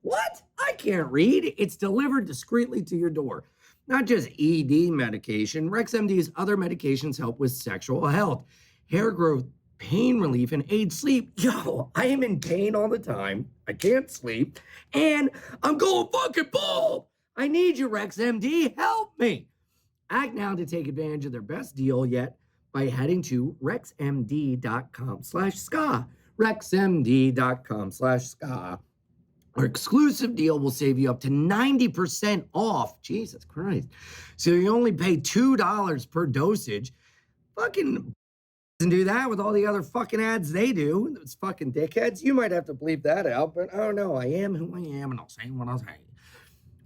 what? I can't read. It's delivered discreetly to your door. Not just ED medication. RexMD's other medications help with sexual health, hair growth, pain relief, and aid sleep. Yo, I am in pain all the time. I can't sleep. And I'm going fucking bald. I need you, RexMD. Help me. Act now to take advantage of their best deal yet by heading to rexmd.com/ska. rexmd.com/ska. Our exclusive deal will save you up to 90% off. Jesus Christ. So you only pay $2 per dosage. Fucking and do that with all the other fucking ads they do. Those fucking dickheads. You might have to bleep that out, but I don't know. I am who I am, and I'll say what I'll say.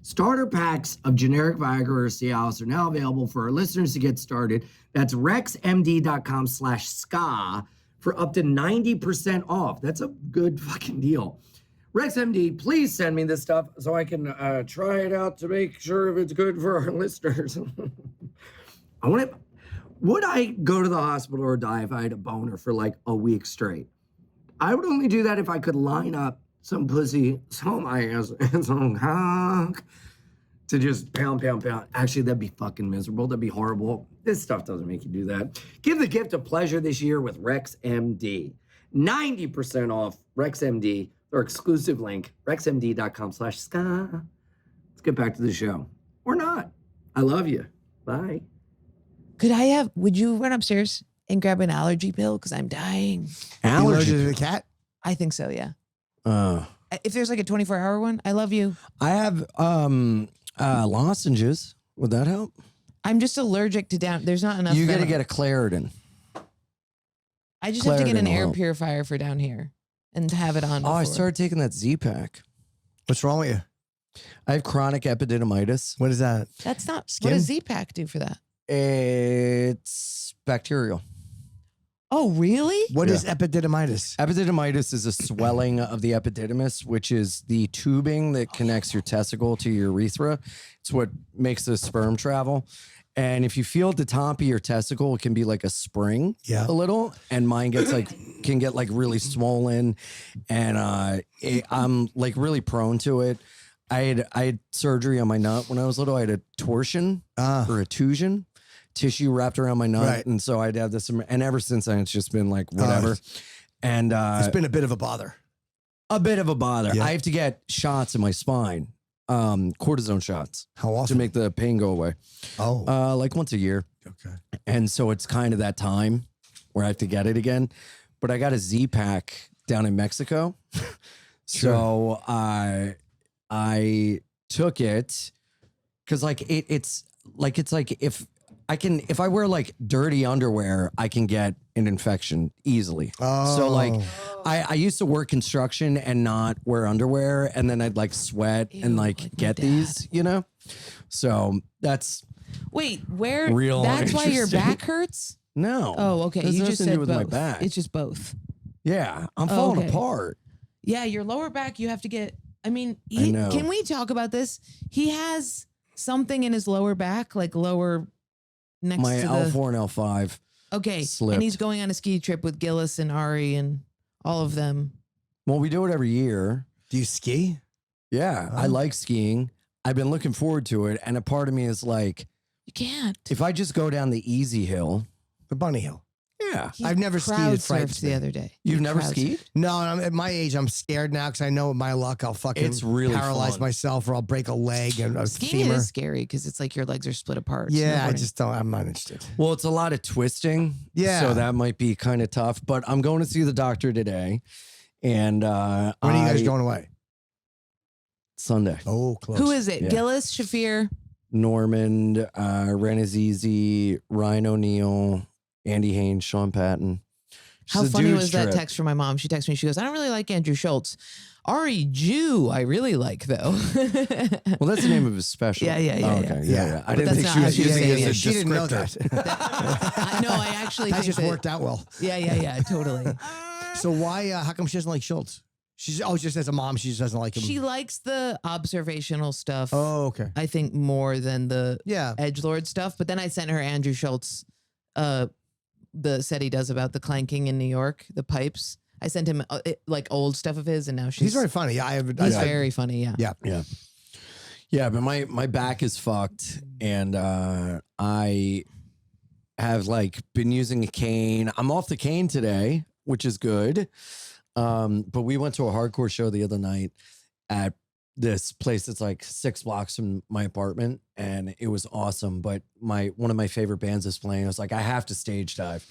Starter packs of generic Viagra or Cialis are now available for our listeners to get started. That's rexmd.com/ska for up to 90% off. That's a good fucking deal. RexMD, please send me this stuff so I can try it out to make sure if it's good for our listeners. Would I go to the hospital or die if I had a boner for like a week straight? I would only do that if I could line up some pussy, some ass, and some cock to just pound. Actually, that'd be fucking miserable. That'd be horrible. This stuff doesn't make you do that. Give the gift of pleasure this year with RexMD. 90% off RexMD. Our exclusive link, rexmd.com/ska. Let's get back to the show. Or not. I love you. Bye. Would you run upstairs and grab an allergy pill? Because I'm dying. Allergy to the cat? I think so, yeah. If there's like a 24-hour one, I love you. I have lozenges. Would that help? I'm just allergic to there's not enough. You got to get a Claritin. I just have to get an air help. purifier for down here and have it on. Oh, I started taking that Z-Pack. What's wrong with you? I have chronic epididymitis. What is that? That's not. Skin? What does Z-Pack do for that? It's bacterial. Oh, really? What is epididymitis? Epididymitis is a swelling of the epididymis, which is the tubing that connects your testicle to your urethra. It's what makes the sperm travel. And if you feel at the top of your testicle, it can be like a spring a little. And mine can get like really swollen. And I'm like really prone to it. I had surgery on my nut when I was little. I had a torsion or a tusion. Tissue wrapped around my nut. Right. And so I'd have this. And ever since then, it's just been like whatever. And it's been a bit of a bother. Yeah. I have to get shots in my spine. Cortisone shots. How often? To make the pain go away. Oh. Like once a year. Okay. And so it's kind of that time where I have to get it again. But I got a Z-Pack down in Mexico. So I took it because like it's like if I wear like dirty underwear, I can get an infection easily. Oh. So like I used to work construction and not wear underwear, and then I'd like sweat and like get these, So that's where real. That's why your back hurts? No. Oh, okay. You just said with both. my back. It's just both. Yeah, I'm falling apart. Yeah, your lower back, you have to get. I mean, I know. Can we talk about this? He has something in his lower back, like lower next My to L4 and L5. Okay, slipped. And he's going on a ski trip with Gillis and Ari and all of them. Well, we do it every year. Do you ski? Yeah, I like skiing. I've been looking forward to it, and a part of me is like, you can't. If I just go down the easy hill, the bunny hill. Yeah, He I've never skied. It frightens the other day. You've never skied? No, and at my age, I'm scared now because I know with my luck, I'll fucking It's really paralyze fun. myself, or I'll break a leg and a Skiing femur. is scary because it's like your legs are split apart. Yeah, I Snowboarding. just don't. I'm not interested. Well, it's a lot of twisting. Yeah. So that might be kind of tough, but I'm going to see the doctor today. And When are you guys going away? Sunday. Oh, close. Who is it? Yeah. Gillis, Shafir. Normand, Ren Azizi, Ryan O'Neal, Andy Haynes, Sean Patton. How a funny dude's was that trip. text from my mom? She texted me. She goes, I don't really like Andrew Schultz. Ari Jew, I really like, though. Well, that's the name of his special. Yeah. Okay. Yeah. I But didn't that's think not she how was she using said it it. as a She didn't know descriptor. that. No, I actually That think just that, worked out well. Yeah, totally. So why? How come she doesn't like Schultz? She's just as a mom, she just doesn't like him. She likes the observational stuff. Oh, okay. I think more than the Yeah. edgelord stuff. But then I sent her Andrew Schultz, the set he does about the clanking in New York, the pipes. I sent him like old stuff of his, and now she's He's very funny. he's very funny. Yeah. Yeah, but my back is fucked, and I have like been using a cane. I'm off the cane today, which is good. But we went to a hardcore show the other night at this place that's like 6 blocks from my apartment, and it was awesome. But one of my favorite bands is playing. I was like, I have to stage dive.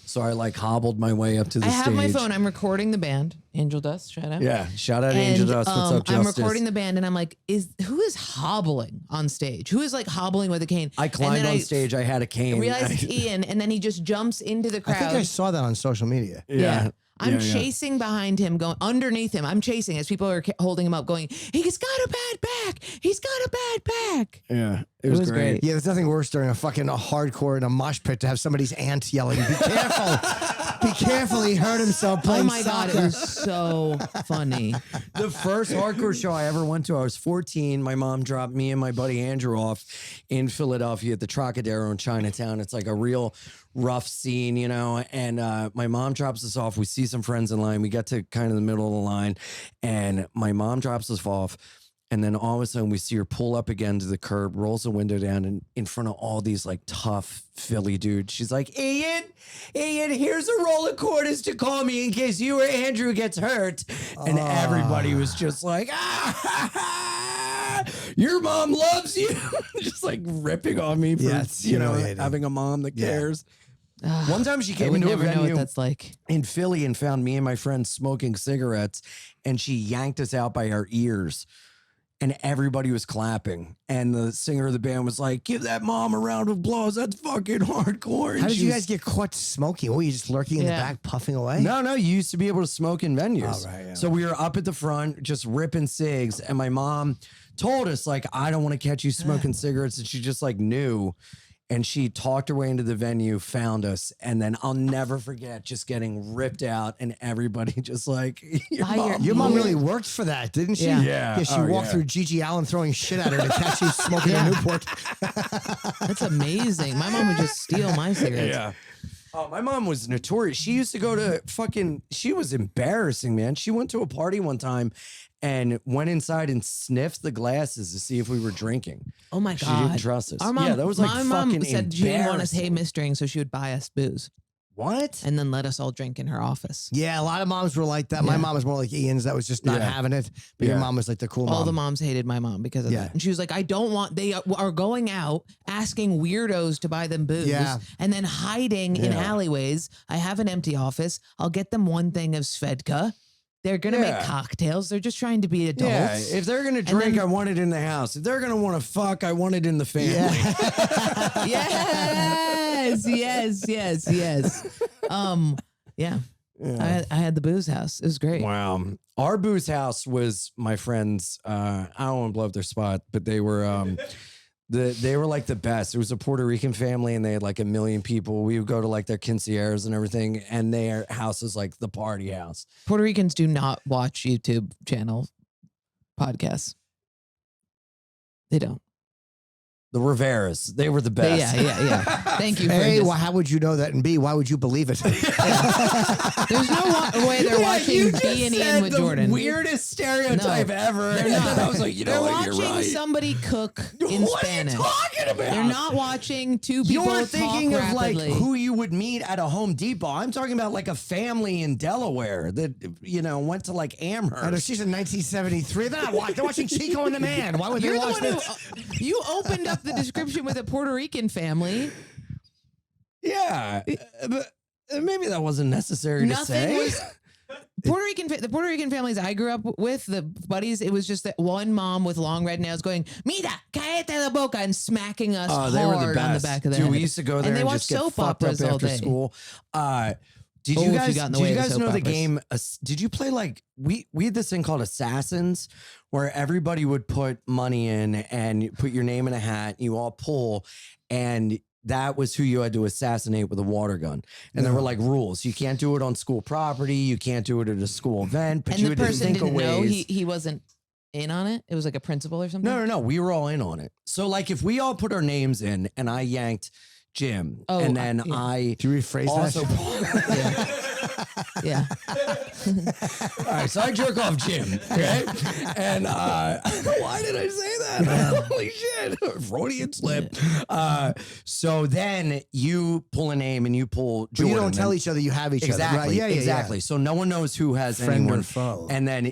So I like hobbled my way up to the I stage. have my phone. I'm recording the band, Angel Dust. Shout out. Yeah, shout out Angel Dust. What's up, I'm Justice? recording the band, and I'm like, who is hobbling on stage? Who is like hobbling with a cane? I climbed on stage. I had a cane. I realized it's Ian, and then he just jumps into the I crowd. think I saw that on social media. Yeah. I'm Yeah. chasing behind him, going underneath him. I'm chasing as people are holding him up, going, he's got a bad back. He's got a bad back. Yeah, it was great. Yeah, there's nothing worse during a hardcore in a mosh pit to have somebody's aunt yelling, "Be careful! Be careful!" He hurt himself Oh playing my God, it soccer. was so funny. The first hardcore show I ever went to, I was 14. My mom dropped me and my buddy Andrew off in Philadelphia at the Trocadero in Chinatown. It's like a real rough scene, you know, and my mom drops us off. We see some friends in line. We get to kind of the middle of the line, and my mom drops us off. And then all of a sudden we see her pull up again to the curb, rolls the window down, and in front of all these like tough Philly dudes, she's like, Ian, here's a roll of quarters to call me in case you or Andrew gets hurt. And everybody was just like, your mom loves you. Just like ripping on me for, it's you know, humiliating. having a mom that cares. Ugh, One time she I came would into a never know venue what that's like. in Philly and found me and my friends smoking cigarettes, and she yanked us out by our ears, and everybody was clapping, and the singer of the band was like, give that mom a round of applause, that's fucking hardcore. And How did she you was- guys get caught smoking? Were you just lurking in the Yeah. back, puffing away? No, you used to be able to smoke in venues. Oh, right, yeah. So we were up at the front just ripping cigs, and my mom told us like, I don't want to catch you smoking cigarettes, and she just like knew. And she talked her way into the venue, found us, and then I'll never forget just getting ripped out and everybody just like, Your mom really worked for that, didn't she? Yeah. Yeah. She Oh, walked yeah. through Gigi Allen throwing shit at her to catch you smoking a Newport. That's amazing. My mom would just steal my cigarettes. Yeah. Oh, my mom was notorious. She used to go to she was embarrassing, man. She went to a party one time and went inside and sniffed the glasses to see if we were drinking. Oh my She God. didn't trust us. Our mom, Yeah, that was like my mom fucking said she didn't want us hay embarrassing. mistering, so she would buy us booze What? and then let us all drink in her office. Yeah, a lot of moms were like that. My Yeah. mom was more like Ian's. That was just not Yeah. having it. But your Yeah. mom was like the cool mom. All the moms hated my mom because of Yeah. that. And she was like, I don't want, they are going out asking weirdos to buy them booze Yeah. and then hiding in Yeah. alleyways. I have an empty office. I'll get them one thing of Svedka. They're going to Yeah. make cocktails. They're just trying to be adults. Yeah, if they're gonna drink, then- I want it in the house. If they're gonna want to fuck, I want it in the family. Yes. Yeah. I had the booze house. It was great. Wow. Our booze house was my friends. I don't want to blow up their spot, but they were they were like the best. It was a Puerto Rican family, and they had like 1 million people. We would go to like their quinceañeras and everything, and their house was like the party house. Puerto Ricans do not watch YouTube channel podcasts. They don't. The Riveras, they were the But best. yeah. Thank you. For A, just- well, how would you know that? And B, why would you believe it? There's no way they're watching B and Ian with the Jordan. Weirdest stereotype No, ever. they're And not. then I was like, you They're know what? watching You're right. somebody cook in What Spanish. are you talking about? They're not watching two people You're talk thinking of rapidly. like who you would meet at a Home Depot. I'm talking about like a family in Delaware that, you know, went to like Amherst. I know she's in 1973. They're not watching. They're watching Chico and the Man. Why would You're they the watch one this? who you opened up the description with a Puerto Rican family. Yeah, but maybe that wasn't necessary to say. Nothing was. The Puerto Rican families I grew up with, the buddies, it was just that one mom with long red nails going, "Mira, cállate la boca," and smacking us Oh, hard they were the on the best. back of the Dude, head. we used to go there And and, they watch just get soap fucked up operas all after day. school. Did Oh, you if you guys, got in the did way you of the guys soap know the operas. game? Did you play like we had this thing called Assassins, where everybody would put money in and you put your name in a hat. You all pull, and that was who you had to assassinate with a water gun. And there were like rules. You can't do it on school property. You can't do it at a school event. But And you the had to person think of didn't know ways. he wasn't in on it. It was like a principal or something. No. We were all in on it. So like if we all put our names in, and I yanked Jim, and then I Do you rephrase also. that? Yeah. All right, so I jerk off Jim, okay? And why did I say that? Holy shit. Freudian slip. So then you pull a name and you pull But Jordan. you don't tell each other you have each Exactly. other. Right? Yeah, exactly. So no one knows who has Friend anyone. or foe. And then,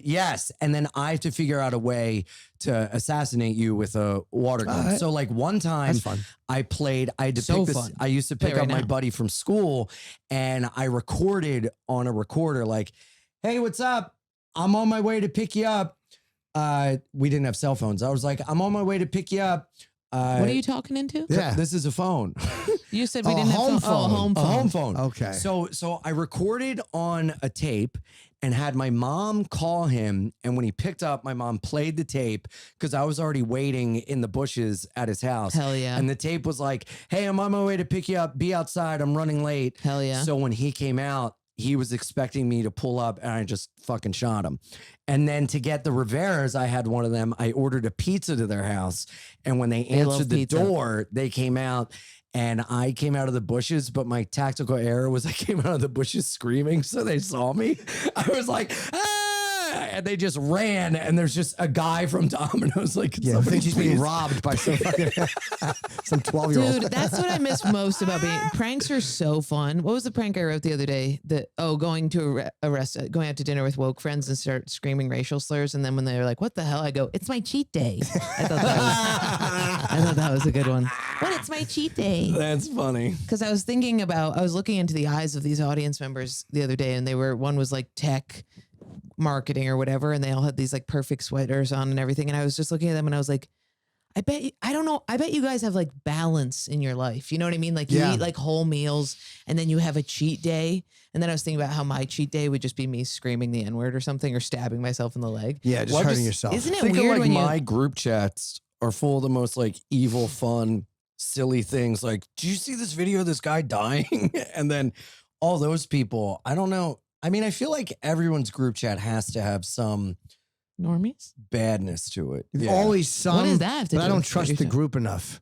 and then I have to figure out a way to assassinate you with a water gun. Right. So like one time That's fun. I had to So pick this. fun. I used to Play pick right up my now. buddy from school, and I recorded on a recorder like, hey, what's up? I'm on my way to pick you up. We didn't have cell phones. I was like, I'm on my way to pick you up. What are you talking into? Yeah. This is a phone. You said we Oh, didn't have home phone. Oh, phone. home A phone. home phone. Okay. So I recorded on a tape and had my mom call him. And when he picked up, my mom played the tape because I was already waiting in the bushes at his house. Hell yeah. And the tape was like, hey, I'm on my way to pick you up. Be outside. I'm running late. Hell yeah. So when he came out, he was expecting me to pull up, and I just fucking shot him. And then to get the Riveras, I had one of them. I ordered a pizza to their house. And when they love answered the pizza. door, they came out. And I came out of the bushes, but my tactical error was I came out of the bushes screaming, so they saw me. I was like, ah! And they just ran, and there's just a guy from Domino's like, Yeah, I somebody think she's being please- robbed by some fucking some 12-year-old. Dude, that's what I miss most about being pranks are so fun. What was the prank I wrote the other day? Going to going out to dinner with woke friends and start screaming racial slurs, and then when they're like, "What the hell?" I go, "It's my cheat day." I thought that was a good one. But it's my cheat day. That's funny. Because I was looking into the eyes of these audience members the other day, and one was like tech marketing or whatever, and they all had these like perfect sweaters on and everything. And I was just looking at them, and I was like, I bet you guys have like balance in your life. You know what I mean? Like you eat like whole meals, and then you have a cheat day. And then I was thinking about how my cheat day would just be me screaming the N-word or something, or stabbing myself in the leg. Yeah, just Well, hurting just- yourself. Isn't it Think of weird like when my you? group chats are full of the most like evil, fun, silly things. Like, do you see this video of this guy dying? And then all those people, I don't know. I mean, I feel like everyone's group chat has to have some Normies? badness to it. There's always some. What does that have to But do I don't with trust the yourself? group enough.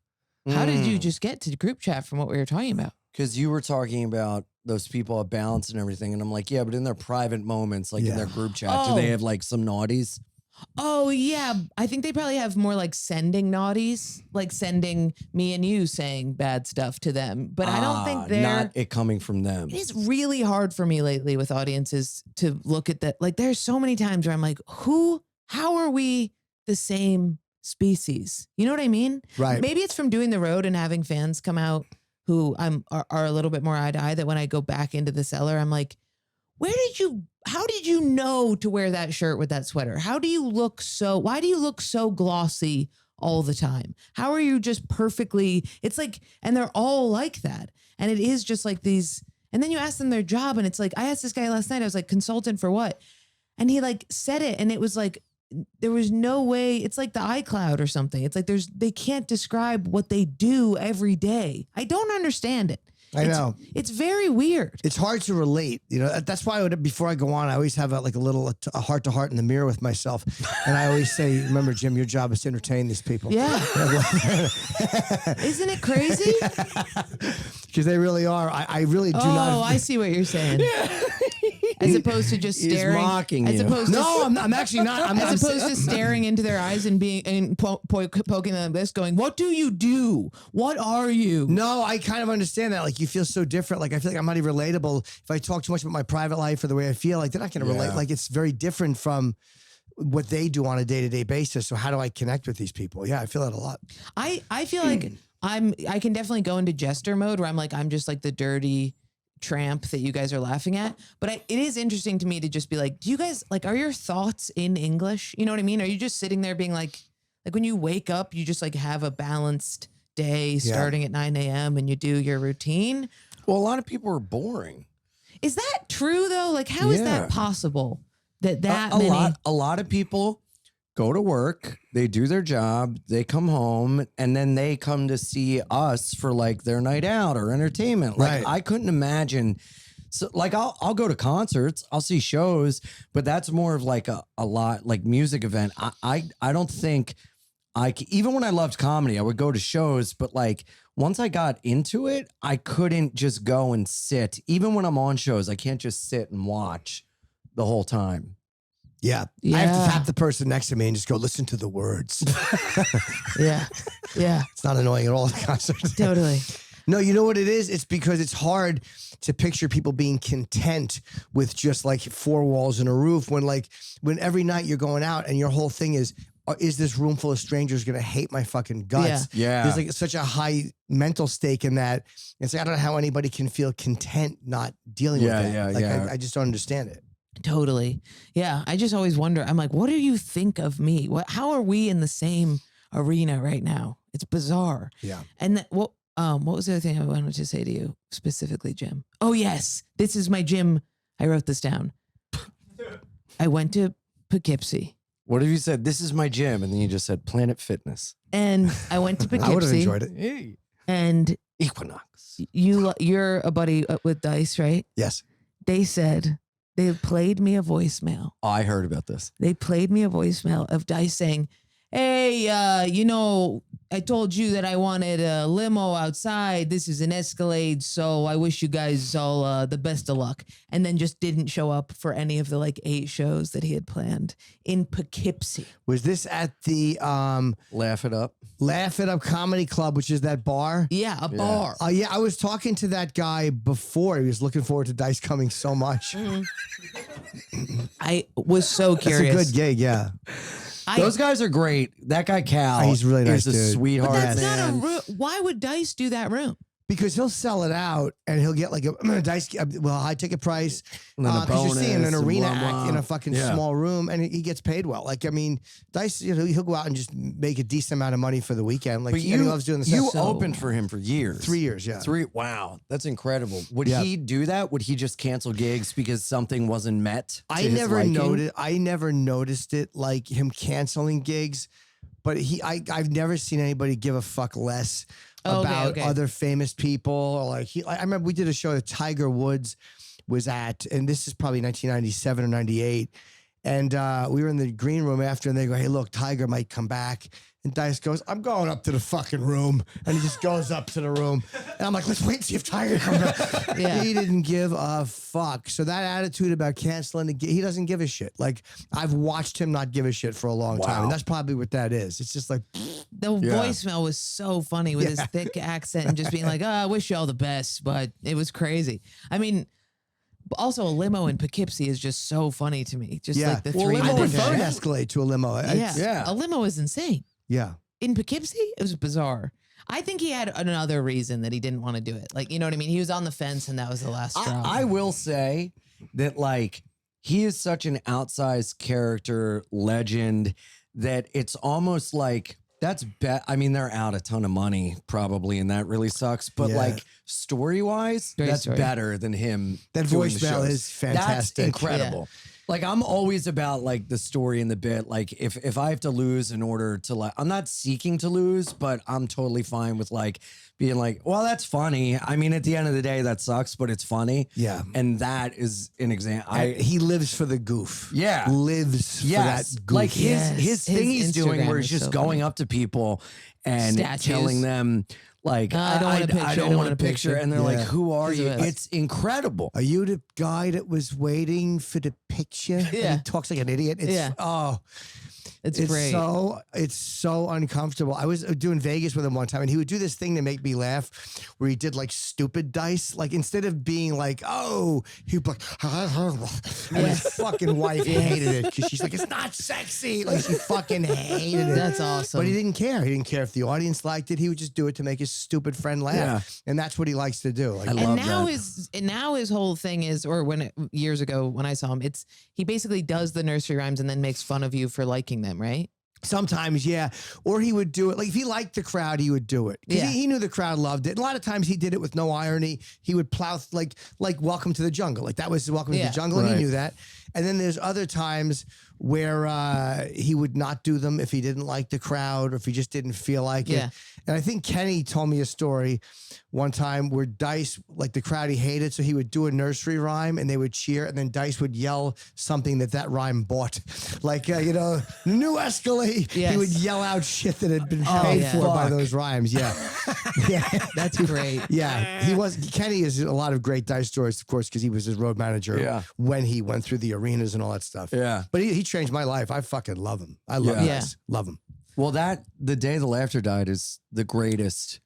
How did Mm. you just get to the group chat from what we were talking about? Because you were talking about those people at balance and everything. And I'm like, yeah, but in their private moments, like in their group chat, do they Oh. have like some naughties? Oh yeah, I think they probably have more like sending naughties, like sending me and you saying bad stuff to them. But I don't think they're. Not it coming from them. It is really hard for me lately with audiences to look at that. Like there's so many times where I'm like, how are we the same species? You know what I mean? Right. Maybe it's from doing the road and having fans come out who are a little bit more eye to eye, that when I go back into the cellar, I'm like, how did you know to wear that shirt with that sweater? Why do you look so glossy all the time? How are you just perfectly, it's like, and they're all like that. And it is just like these, and then you ask them their job, and it's like, I asked this guy last night, I was like, consultant for what? And he like said it, and it was like, there was no way. It's like the iCloud or something. It's like they can't describe what they do every day. I don't understand it. I know. It's very weird. It's hard to relate. You know, that's why before I go on, I always have a heart to heart in the mirror with myself. And I always say, remember, Jim, your job is to entertain these people. Yeah. Isn't it crazy? Because they really are. I really do not. Oh, I see what you're saying. As opposed to just He's staring. mocking as you. opposed No, to, I'm actually not. as opposed to staring into their eyes and poking them this, going, "What do you do? What are you?" No, I kind of understand that. Like, you feel so different. Like, I feel like I'm not even relatable. If I talk too much about my private life or the way I feel, like, they're not going to relate. Yeah. Like, it's very different from what they do on a day-to-day basis. So how do I connect with these people? Yeah, I feel that a lot. I feel like I can definitely go into jester mode where I'm just like the dirty tramp that you guys are laughing at. But it is interesting to me to just be like, do you guys, like, are your thoughts in English? You know what I mean? Are you just sitting there being like when you wake up, you just like have a balanced day starting at 9 a.m. and you do your routine? Well, a lot of people are boring. Is that true though? Like, how is Yeah. that possible? That a many. lot of people go to work, they do their job, they come home, and then they come to see us for like their night out or entertainment. Like Right. I couldn't imagine. So like I'll go to concerts, I'll see shows, but that's more of like a lot like music event. I don't think even when I loved comedy, I would go to shows, but like once I got into it, I couldn't just go and sit. Even when I'm on shows, I can't just sit and watch the whole time. Yeah. I have to tap the person next to me and just go listen to the words. Yeah. Yeah. It's not annoying at all at the concert. Totally. No, you know what it is? It's because it's hard to picture people being content with just like four walls and a roof when every night you're going out and your whole thing is this room full of strangers going to hate my fucking guts? Yeah. There's like such a high mental stake in that. It's like, I don't know how anybody can feel content not dealing with that. I just don't understand it. Totally. Yeah. I just always wonder. I'm like, what do you think of me? How are we in the same arena right now? It's bizarre. Yeah. And what was the other thing I wanted to say to you specifically, Jim? Oh yes, this is my gym. I wrote this down. I went to Poughkeepsie. What if you said, this is my gym, and then you just said Planet Fitness? And I went to Poughkeepsie. I would have enjoyed it. Hey. And Equinox. you're a buddy with Dice, right? Yes. They said they played me a voicemail. Oh, I heard about this. They played me a voicemail of Dice saying, hey, I told you that I wanted a limo outside. This is an Escalade, so I wish you guys all the best of luck. And then just didn't show up for any of the like 8 shows that he had planned in Poughkeepsie. Was this at the Laugh It Up. Laugh It Up Comedy Club, which is that bar? Yeah, a bar. Yeah, I was talking to that guy before. He was looking forward to Dice coming so much. I was so curious. It's a good gig, yeah. Those guys are great. That guy Cal, He's really nice, is a dude. sweetheart. But that's man. not a room. Why would Dice do that room? Because he'll sell it out and he'll get like a Dice, high ticket price. And then a Because you're seeing bonus an and arena blah, blah. act in a fucking Yeah. small room and he gets paid well. Like, I mean, Dice, he'll go out and just make a decent amount of money for the weekend. Like, But he loves doing the you stuff. opened for him for years. 3 years, yeah. Wow, that's incredible. Would Yeah. he do that? Would he just cancel gigs because something wasn't met? to I his never liking? noticed it, like him canceling gigs, but I've never seen anybody give a fuck less about other famous people. Or like I remember we did a show that Tiger Woods was at, and this is probably 1997 or 98. And we were in the green room after, and they go, hey, look, Tiger might come back. And Dice goes, I'm going up to the fucking room. And he just goes up to the room. And I'm like, let's wait and see if Tiger comes back. Yeah. He didn't give a fuck. So that attitude about canceling, he doesn't give a shit. Like, I've watched him not give a shit for a long time. And that's probably what that is. It's just like, The voicemail was so funny with his thick accent and just being like, I wish you all the best, but it was crazy. I mean, also a limo in Poughkeepsie is just so funny to me. Just like the three I minutes. prefer an Escalade to a limo. Yeah. A limo is insane. Yeah. In Poughkeepsie, it was bizarre. I think he had another reason that he didn't want to do it. Like, you know what I mean? He was on the fence and that was the last straw. I will say that like he is such an outsized character legend that it's almost like that's I mean, they're out a ton of money probably, and that really sucks. But Yeah. like story wise, Great that's story. better than him. That doing the voicemail shows. is fantastic. That's incredible. Like I'm always about like the story and the bit. Like if I have to lose in order to like, I'm not seeking to lose, but I'm totally fine with like being like, well, that's funny. I mean, at the end of the day, that sucks, but it's funny. Yeah. And that is an example. He lives for the goof. Yeah. Lives for Yes, that goof. like his Yes. thing His he's doing Instagram where is he's just so going funny. up to people and Statues. telling them like I don't want a picture, I don't want a picture, and they're Yeah. like, who are you? Because of us. It's incredible. Are you the guy that was waiting for the picture? And Yeah. he talks like an idiot. It's, Yeah. It's great. It's so uncomfortable. I was doing Vegas with him one time, and he would do this thing to make me laugh, where he did like stupid dice. Like instead of being like, "Oh," he'd be like, and his fucking wife hated it because she's like, "It's not sexy." Like she fucking hated it. That's awesome. But he didn't care. He didn't care if the audience liked it. He would just do it to make his stupid friend laugh, Yeah. and that's what he likes to do. Like, I love And now that. his whole thing is, or years ago when I saw him, he basically does the nursery rhymes and then makes fun of you for liking them, right? Sometimes, yeah. Or he would do it. Like if he liked the crowd, he would do it. Yeah. He knew the crowd loved it. A lot of times he did it with no irony. He would plow like Welcome to the Jungle. Like that was Welcome to the Jungle, and he knew that. And then there's other times where he would not do them if he didn't like the crowd or if he just didn't feel like it. And I think Kenny told me a story one time where Dice, like the crowd he hated, so he would do a nursery rhyme and they would cheer, and then Dice would yell something that rhyme bought. Like, new Escalade. Yes. He would yell out shit that had been paid for by those rhymes. Yeah. Yeah. That's great. Yeah. Kenny is a lot of great Dice stories, of course, because he was his road manager when he went through the arenas and all that stuff. Yeah. But he changed my life. I fucking love him. I love Dice. Love him. Well, the Day the Laughter died is the greatest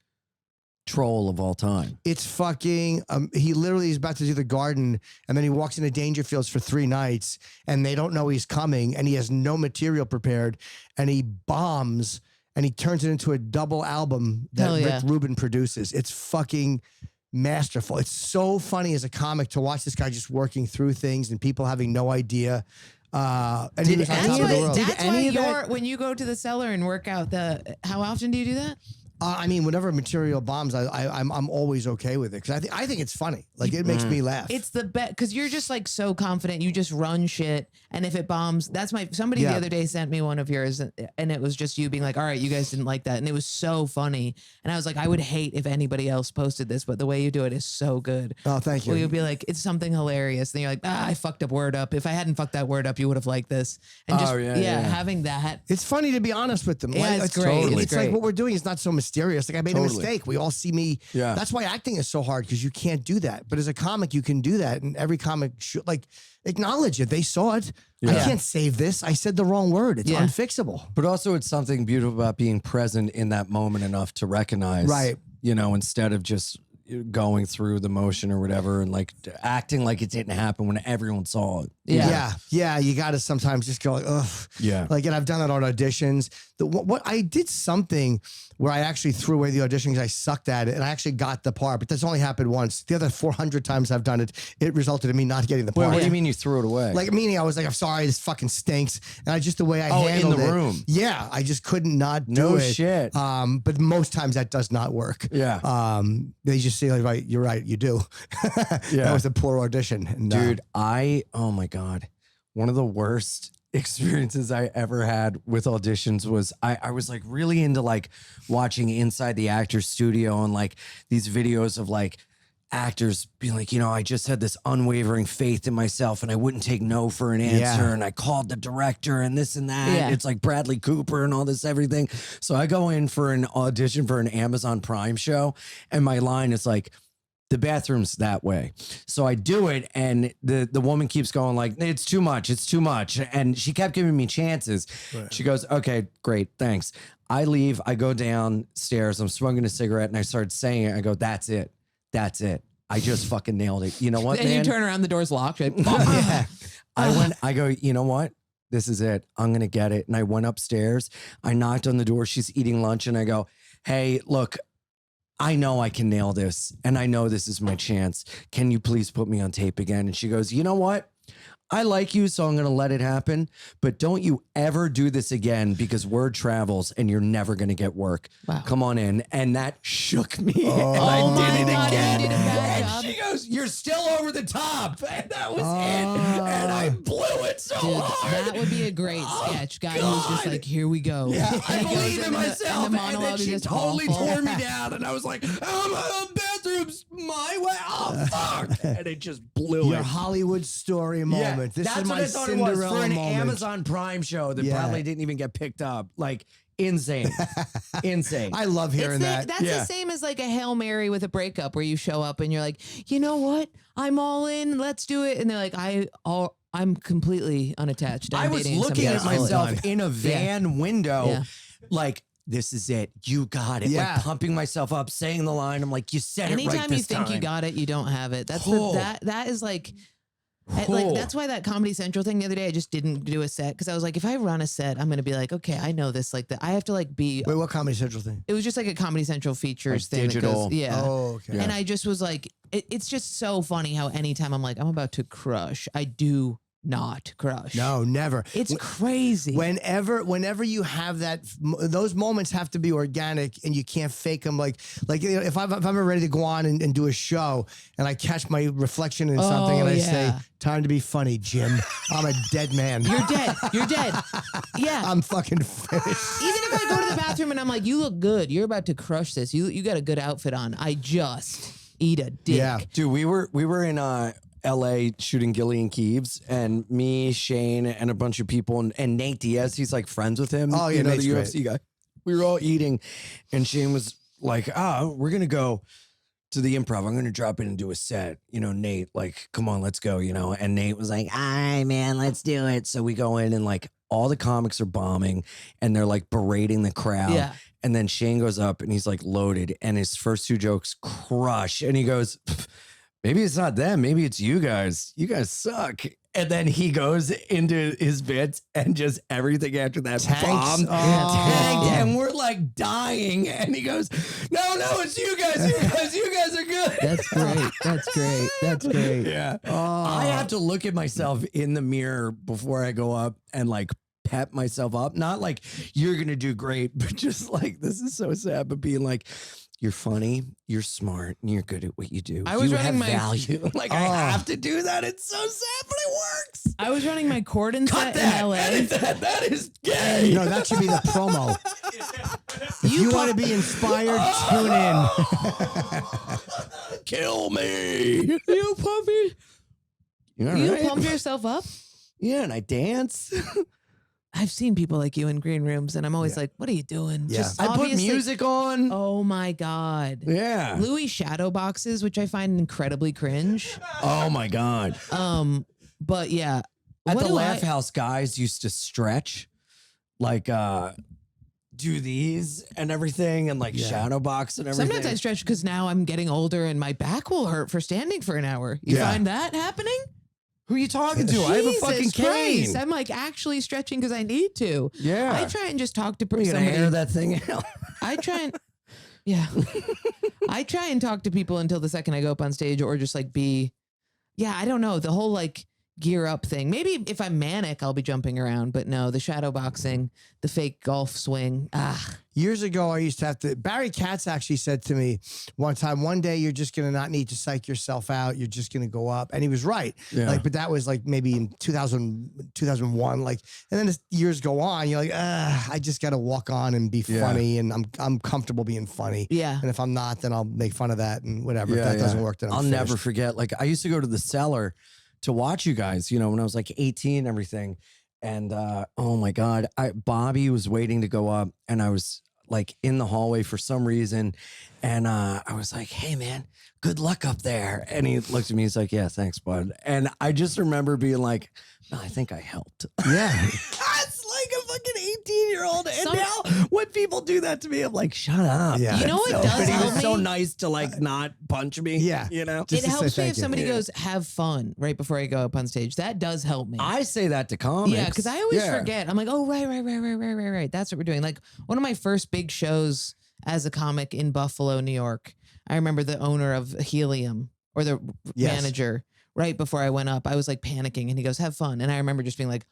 troll of all time. It's fucking, he literally is about to do the Garden, and then he walks into Dangerfields for 3 nights, and they don't know he's coming, and he has no material prepared, and he bombs, and he turns it into a double album that Rick Rubin produces. It's fucking masterful. It's so funny as a comic to watch this guy just working through things and people having no idea. And he was on top of the world. That's why when you go to the cellar and work out how often do you do that? I mean, whenever material bombs, I'm always okay with it because I think it's funny. Like it makes me laugh. It's the best because you're just like so confident. You just run shit, and if it bombs, somebody the other day sent me one of yours, and it was just you being like, "All right, you guys didn't like that," and it was so funny. And I was like, I would hate if anybody else posted this, but the way you do it is so good. Oh, thank you. Well, you'll be like, it's something hilarious, and you're like, I fucked up word up. If I hadn't fucked that word up, you would have liked this. And just having that. It's funny to be honest with them. Yeah, like, it's great. It's like what we're doing is not so mysterious. Like I made a mistake. We all see me. Yeah. That's why acting is so hard because you can't do that. But as a comic, you can do that, and every comic should like acknowledge it. They saw it. I can't save this. I said the wrong word. It's unfixable. But also, it's something beautiful about being present in that moment enough to recognize, instead of just going through the motion or whatever and like acting like it didn't happen when everyone saw it. Yeah. You got to sometimes just go like, ugh. Yeah. Like, and I've done that on auditions. What I did something where I actually threw away the audition because I sucked at it and I actually got the part, but that's only happened once. The other 400 times I've done it, it resulted in me not getting the part. What do you mean you threw it away? Like, meaning I was like, I'm sorry, this fucking stinks. And the way I handled it. in the room. Yeah. I just couldn't not do it. No shit. But most times that does not work. Yeah. They just say, like, right, you're right, you do. That was a poor audition. And, dude, oh my God. One of the worst experiences I ever had with auditions was I was like really into like watching Inside the Actors Studio and like these videos of like actors being like, I just had this unwavering faith in myself and I wouldn't take no for an answer. And I called the director and this and that. Yeah. It's like Bradley Cooper and all this, everything. So I go in for an audition for an Amazon Prime show and my line is like, the bathroom's that way. So I do it and the woman keeps going like, it's too much. And she kept giving me chances. Right. She goes, okay, great. Thanks. I leave. I go downstairs. I'm smoking a cigarette and I start saying it. I go, that's it. I just fucking nailed it. You know what, and man? you turn around, the door's locked. I go, you know what? This is it. I'm going to get it. And I went upstairs. I knocked on the door. She's eating lunch and I go, hey, look, I know I can nail this and I know this is my chance. Can you please put me on tape again? And she goes, you know what? I like you, so I'm going to let it happen. But don't you ever do this again because word travels and you're never going to get work. Wow. Come on in. And that shook me. And I did it again. And she goes, you're still over the top. And that was it. And I blew it so hard. That would be a great sketch. Guy who's just like, here we go. Yeah, I believe in myself. And the monologue and then she is just totally awful. tore me down. And I was like, oh, my bathroom's my way. Oh, fuck. And it just blew Your it. Hollywood story moment. Yeah, This that's is what my I thought Cinderella it was for an moment. Amazon Prime show that probably didn't even get picked up. Like, insane. Insane. I love hearing that. That's the same as like a Hail Mary with a breakup where you show up and you're like, you know what? I'm all in. Let's do it. And they're like, I'm completely unattached. I was looking at myself in a van window, like, this is it. You got it. Like pumping myself up, saying the line. I'm like, you said it right this time. Anytime you think you got it, you don't have it. That's that is like... Like that's why that Comedy Central thing the other day I just didn't do a set because I was like, if I run a set, I'm gonna be like, okay, I know this. Like that, I have to like be. Wait, what Comedy Central thing? It was just like a Comedy Central features like thing. digital. That goes, Oh, okay. And I just was like, it's just so funny how anytime I'm like, I'm about to crush, I do not crush. No, never. It's crazy. Whenever you have that, those moments have to be organic, and you can't fake them. Like you know, if I'm ready to go on and do a show, and I catch my reflection in something, and I say, "Time to be funny, Jim." I'm a dead man. You're dead. You're dead. Yeah. I'm fucking finished. Even if I go to the bathroom and I'm like, "You look good. You're about to crush this. You got a good outfit on." I just eat a dick. Yeah. Dude, we were in LA shooting Gillian Keeves, and me, Shane, and a bunch of people, and Nate Diaz, he's like friends with him. Oh, yeah, you know, Nate's the great. UFC guy. We were all eating, and Shane was like, we're gonna go to the Improv. I'm gonna drop in and do a set. You know, Nate, like, come on, let's go, you know. And Nate was like, all right, man, let's do it. So we go in, and like all the comics are bombing, and they're like berating the crowd. Yeah. And then Shane goes up, and he's like loaded, and his first two jokes crush, and he goes, maybe it's not them. Maybe it's you guys. You guys suck. And then he goes into his bits, and just everything after that bombed. Tanked, and we're like dying. And he goes, no, it's you guys. You guys are good. That's great. That's great. That's great. Yeah. I have to look at myself in the mirror before I go up and like pep myself up. Not like you're going to do great, but just like, this is so sad, but being like, you're funny, you're smart, and you're good at what you do. I was you running have my value. Like, I have to do that. It's so sad, but it works. I was running my Corden Cut set that. in LA. Edit that. That is gay. No, that should be the promo. If you want to be inspired, tune in. Kill me. You puppy. You right? pump yourself up? Yeah, and I dance. I've seen people like you in green rooms, and I'm always like, what are you doing? Yeah. I put obviously- music on. Oh my God. Yeah. Louis shadow boxes, which I find incredibly cringe. Oh my God. But yeah. At what the do Laugh House, guys used to stretch, like do these and everything, and like shadow box and everything. Sometimes I stretch because now I'm getting older and my back will hurt for standing for an hour. You find that happening? Who are you talking to? I have a fucking Jesus cane. Christ. I'm like actually stretching because I need to. Yeah. I try and just talk to You're gonna somebody. air that thing out. I try and yeah. I try and talk to people until the second I go up on stage, or just like I don't know, the whole like gear up thing. Maybe if I'm manic, I'll be jumping around, but no, the shadow boxing, the fake golf swing. Years ago, I used to have to. Barry Katz actually said to me one day, you're just going to not need to psych yourself out. You're just going to go up. And he was right. Yeah. Like, but that was like maybe in 2001. Like, and then as years go on, you're like, I just got to walk on and be funny. And I'm comfortable being funny. Yeah. And if I'm not, then I'll make fun of that and whatever. If that doesn't work, then I'll finished. never forget. Like, I used to go to the cellar to watch you guys, you know, when I was like 18 and everything. And oh my God, Bobby was waiting to go up, and I was like in the hallway for some reason. And I was like, hey man, good luck up there. And he looked at me, he's like, yeah, thanks, bud. And I just remember being like, no, I think I helped. Yeah. It's like a fucking 18-year-old. And now when people do that to me, I'm like, shut up. Yeah. You know what So- does But he help was so me? nice to like not punch me. Yeah. You know? Just It to say helps me thank if you. somebody Yeah. goes, have fun right before I go up on stage. That does help me. I say that to comics. Yeah, because I always forget. I'm like, oh, right. That's what we're doing. Like one of my first big shows as a comic in Buffalo, New York. I remember the owner of Helium, or the manager, right before I went up, I was like panicking, and he goes, have fun. And I remember just being like,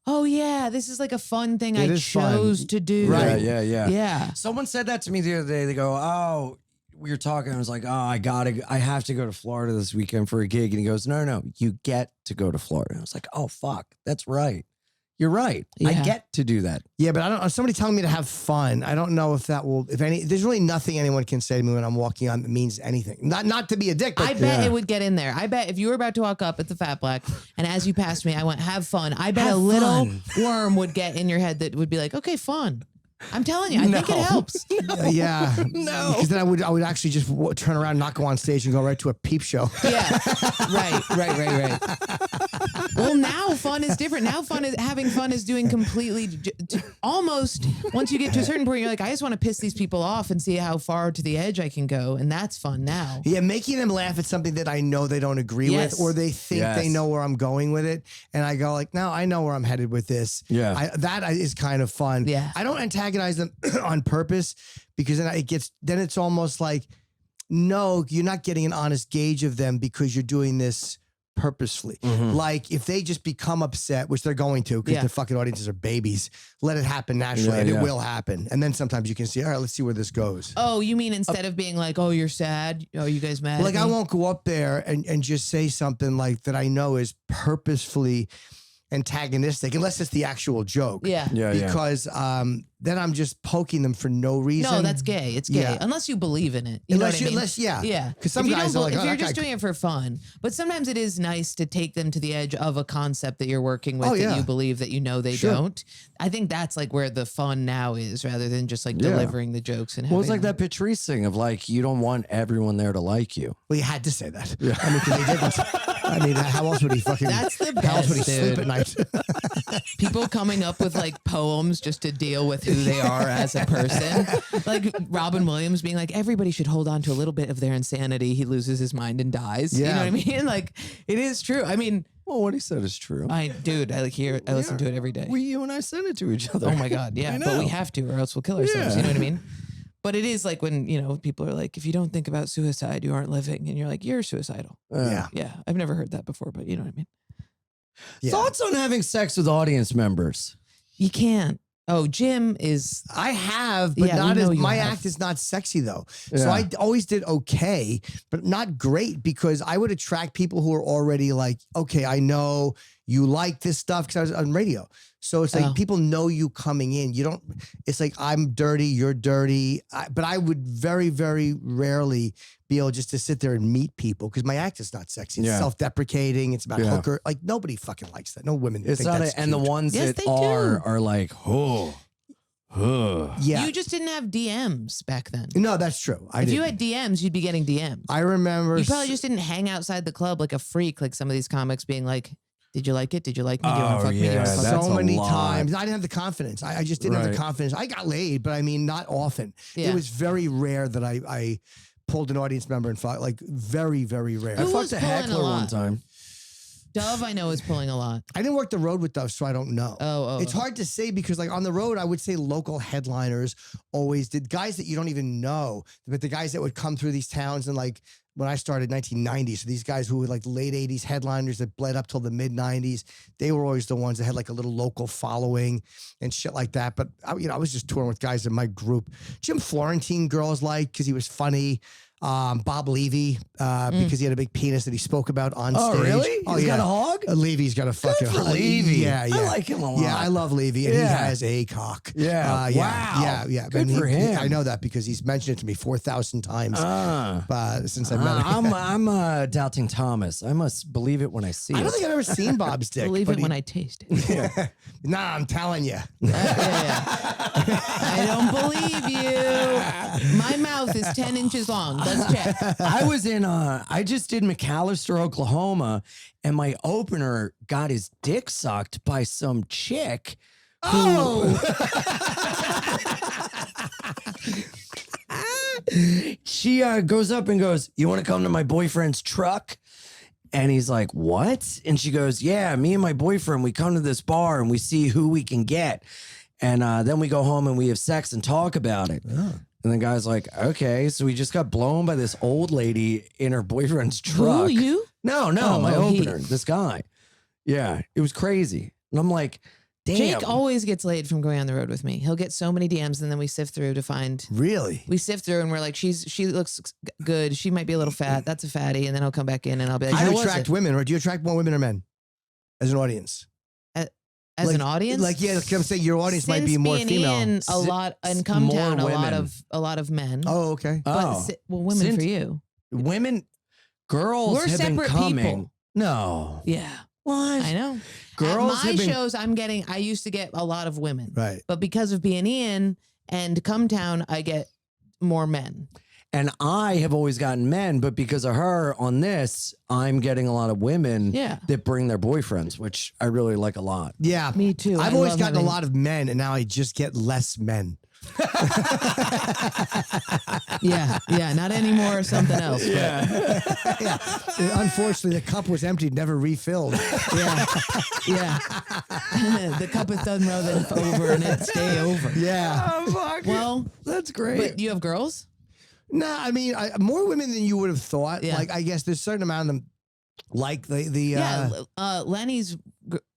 oh yeah, this is like a fun thing I chose to do. Right. Yeah. Yeah. Someone said that to me the other day. They go, oh, we were talking. I was like, oh, I have to go to Florida this weekend for a gig. And he goes, no, you get to go to Florida. I was like, oh, fuck. That's right. You're right. I Yeah. get to do that. Yeah, but I don't know. Somebody telling me to have fun. I don't know if that will, there's really nothing anyone can say to me when I'm walking on that means anything. Not to be a dick, but I bet it would get in there. I bet if you were about to walk up at the Fat Black, and as you passed me, I went, have fun. I bet Have a little fun. worm would get in your head that would be like, okay, fun. I'm telling you, I think it helps. yeah. No. Because then I would actually just turn around, not go on stage, and go right to a peep show. Yeah. Right. Well, now fun is different. Now having fun is doing completely almost, once you get to a certain point, you're like, I just want to piss these people off and see how far to the edge I can go. And that's fun now. Yeah, making them laugh at something that I know they don't agree Yes. with, or they think they know where I'm going with it. And I go like, no, I know where I'm headed with this. Yeah. That is kind of fun. Yeah. I don't antagonize them on purpose, because then it's almost like, no, you're not getting an honest gauge of them because you're doing this purposefully. Mhm. Like if they just become upset, which they're going to because the fucking audiences are babies, let it happen naturally and it will happen. And then sometimes you can see, all right, let's see where this goes. Oh, you mean instead of being like, oh, you're sad? Oh, you guys mad? Like at I me? won't go up there and just say something like that I know is purposefully antagonistic unless it's the actual joke. Yeah. Because then I'm just poking them for no reason. No, that's gay. It's gay. Yeah. Unless you believe in it. You know what I mean? Yeah. Yeah. Because some If you guys don't are like, if oh, you're that just guy- doing it for fun, but sometimes it is nice to take them to the edge of a concept that you're working with Oh, that yeah. you believe that you know they Sure. don't. I think that's like where the fun now is, rather than just like delivering the jokes and having Well, it's like them. that Patrice thing of like, you don't want everyone there to like you. Well, you had to say that. Yeah. I mean, 'cause he didn't. I mean, how else would he fucking? That's the How else would he best, sleep dude. at night? People coming up with like poems just to deal with who they are as a person. Like Robin Williams being like, everybody should hold on to a little bit of their insanity. He loses his mind and dies. You know Yeah. what I mean? Like it is true. I mean, Well, what he said is true. I listen to it every day. You and I send it to each other. Oh my God. Yeah. I But we know. have to, or else we'll kill ourselves. You know what I mean? But it is like when, people are like, if you don't think about suicide, you aren't living. And you're like, you're suicidal. Yeah. Yeah. I've never heard that before, but you know what I mean? Yeah. Thoughts on having sex with audience members? You can't. Oh, Jim is. I have, but Yeah, we not as know you my have. act is not sexy though. So Yeah. I always did okay, but not great because I would attract people who are already like, okay, I know you like this stuff because I was on radio. So it's like Oh. people know you coming in. You don't, it's like I'm dirty, you're dirty. But I would very, very rarely be able just to sit there and meet people because my act is not sexy. It's Yeah. self-deprecating. It's about Yeah. hooker. Like nobody fucking likes that. No women It's think not, that's and the cute. ones Yes, that they do. are like, oh. Yeah. You just didn't have DMs back then. No, that's true. If you had DMs, you'd be getting DMs. I remember. You probably just didn't hang outside the club like a freak, like some of these comics being like, did you like it? Did you like me? Do you want Oh, to fuck me? Do you yeah, want to fuck that's so a many lot. times. I didn't have the confidence. I just didn't have Right. the confidence. I got laid, but I mean, not often. Yeah. It was very rare that I pulled an audience member and fought. Like very, very rare. I Who fucked was a pulling a heckler one lot? time. Dove, I know, is pulling a lot. I didn't work the road with Duff, so I don't know. Oh. It's hard to say because like on the road, I would say local headliners always did guys that you don't even know, but the guys that would come through these towns and like when I started 1990, so these guys who were like late 80s headliners that bled up till the mid 90s, they were always the ones that had like a little local following and shit like that. But I was just touring with guys in my group. Jim Florentine girls like because he was funny. Bob Levy, because he had a big penis that he spoke about on Oh, stage. really? Oh, He's yeah. got a hog? Levy's got a fucking for hog. Levy. Yeah, yeah. I like him a lot. Yeah, I love Levy, and he Yeah. has a cock. Yeah. Yeah. Wow. Yeah. Good And for him. I know that because he's mentioned it to me 4,000 times since I met him. I'm doubting Thomas. I must believe it when I see I it. don't think I've ever seen Bob's dick. Believe but it when I taste it. Nah, I'm telling you. I don't believe you. My mouth is 10 inches long. Let's check. I was in I just did McAllister, Oklahoma, and my opener got his dick sucked by some chick. Oh, She goes up and goes, "You want to come to my boyfriend's truck?" And he's like, "What?" And she goes, "Yeah, me and my boyfriend, we come to this bar and we see who we can get. And then we go home and we have sex and talk about it." And the guy's like, "Okay." So we just got blown by this old lady in her boyfriend's truck. Who, you? No, Oh, my he. opener, this guy. Yeah, it was crazy. And I'm like, damn. Jake always gets laid from going on the road with me. He'll get so many DMs and then we sift through to find. really? We sift through and we're like, she looks good. She might be a little fat. That's a fatty. And then he'll come back in and I'll be like, Do how you was attract it? women, or do you attract more women or men as an audience? As Like- an audience? Like, yeah, I'm saying your audience might Since be more being female. in a lot in Come more Town, women. a lot of men. Oh, okay. Oh, Well, women Since- for you. women, girls We're have been separate coming. people. No. Yeah. What? I know. Girls At my have been shows, I used to get a lot of women. Right. But because of being in and Come Town, I get more men. And I have always gotten men, but because of her on this, I'm getting a lot of women Yeah. that bring their boyfriends, which I really like a lot. Yeah. Me too. I've I always love gotten having- a lot of men, and now I just get less men. Yeah. Yeah. Not anymore. Something else. but Yeah. Unfortunately, the cup was empty, never refilled. Yeah. Yeah. The cup is done rather than over and it stay over. Yeah. Well, That's great. but you have girls? No, I mean, more women than you would have thought. Yeah. Like, I guess there's a certain amount of them Like the Lenny's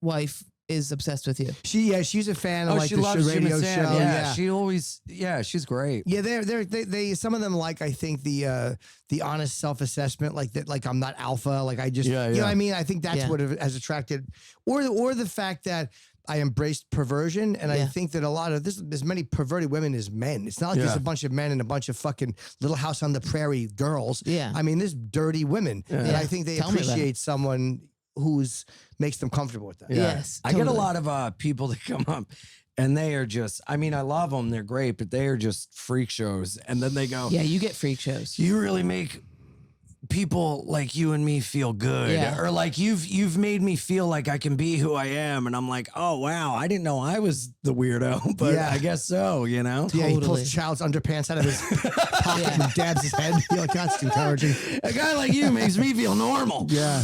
wife is obsessed with you. she's a fan of like she the loves radio Jim show. and Sam. Yeah. She always, she's great. Yeah, they some of them like I think the honest self-assessment, like that, like I'm not alpha, like I just you know what I mean. I think that's what has attracted, or the fact that I embraced perversion, and I think that a lot of this, as many perverted women as men. It's not like there's a bunch of men and a bunch of fucking Little House on the Prairie girls. Yeah, I mean, there's dirty women, and I think they appreciate someone who's makes them comfortable with that. Yes, I get a lot of people that come up and they are just, I mean, I love them. They're great, but they are just freak shows. And then they go, yeah, you get freak shows. You really make people like you and me feel good. Yeah. Or like you've made me feel like I can be who I am. And I'm like, oh, wow, I didn't know I was the weirdo, but I guess so, you know? Yeah, he pulls the child's underpants out of his pocket and dabs his head. You're like, that's encouraging. A guy like you makes me feel normal. Yeah.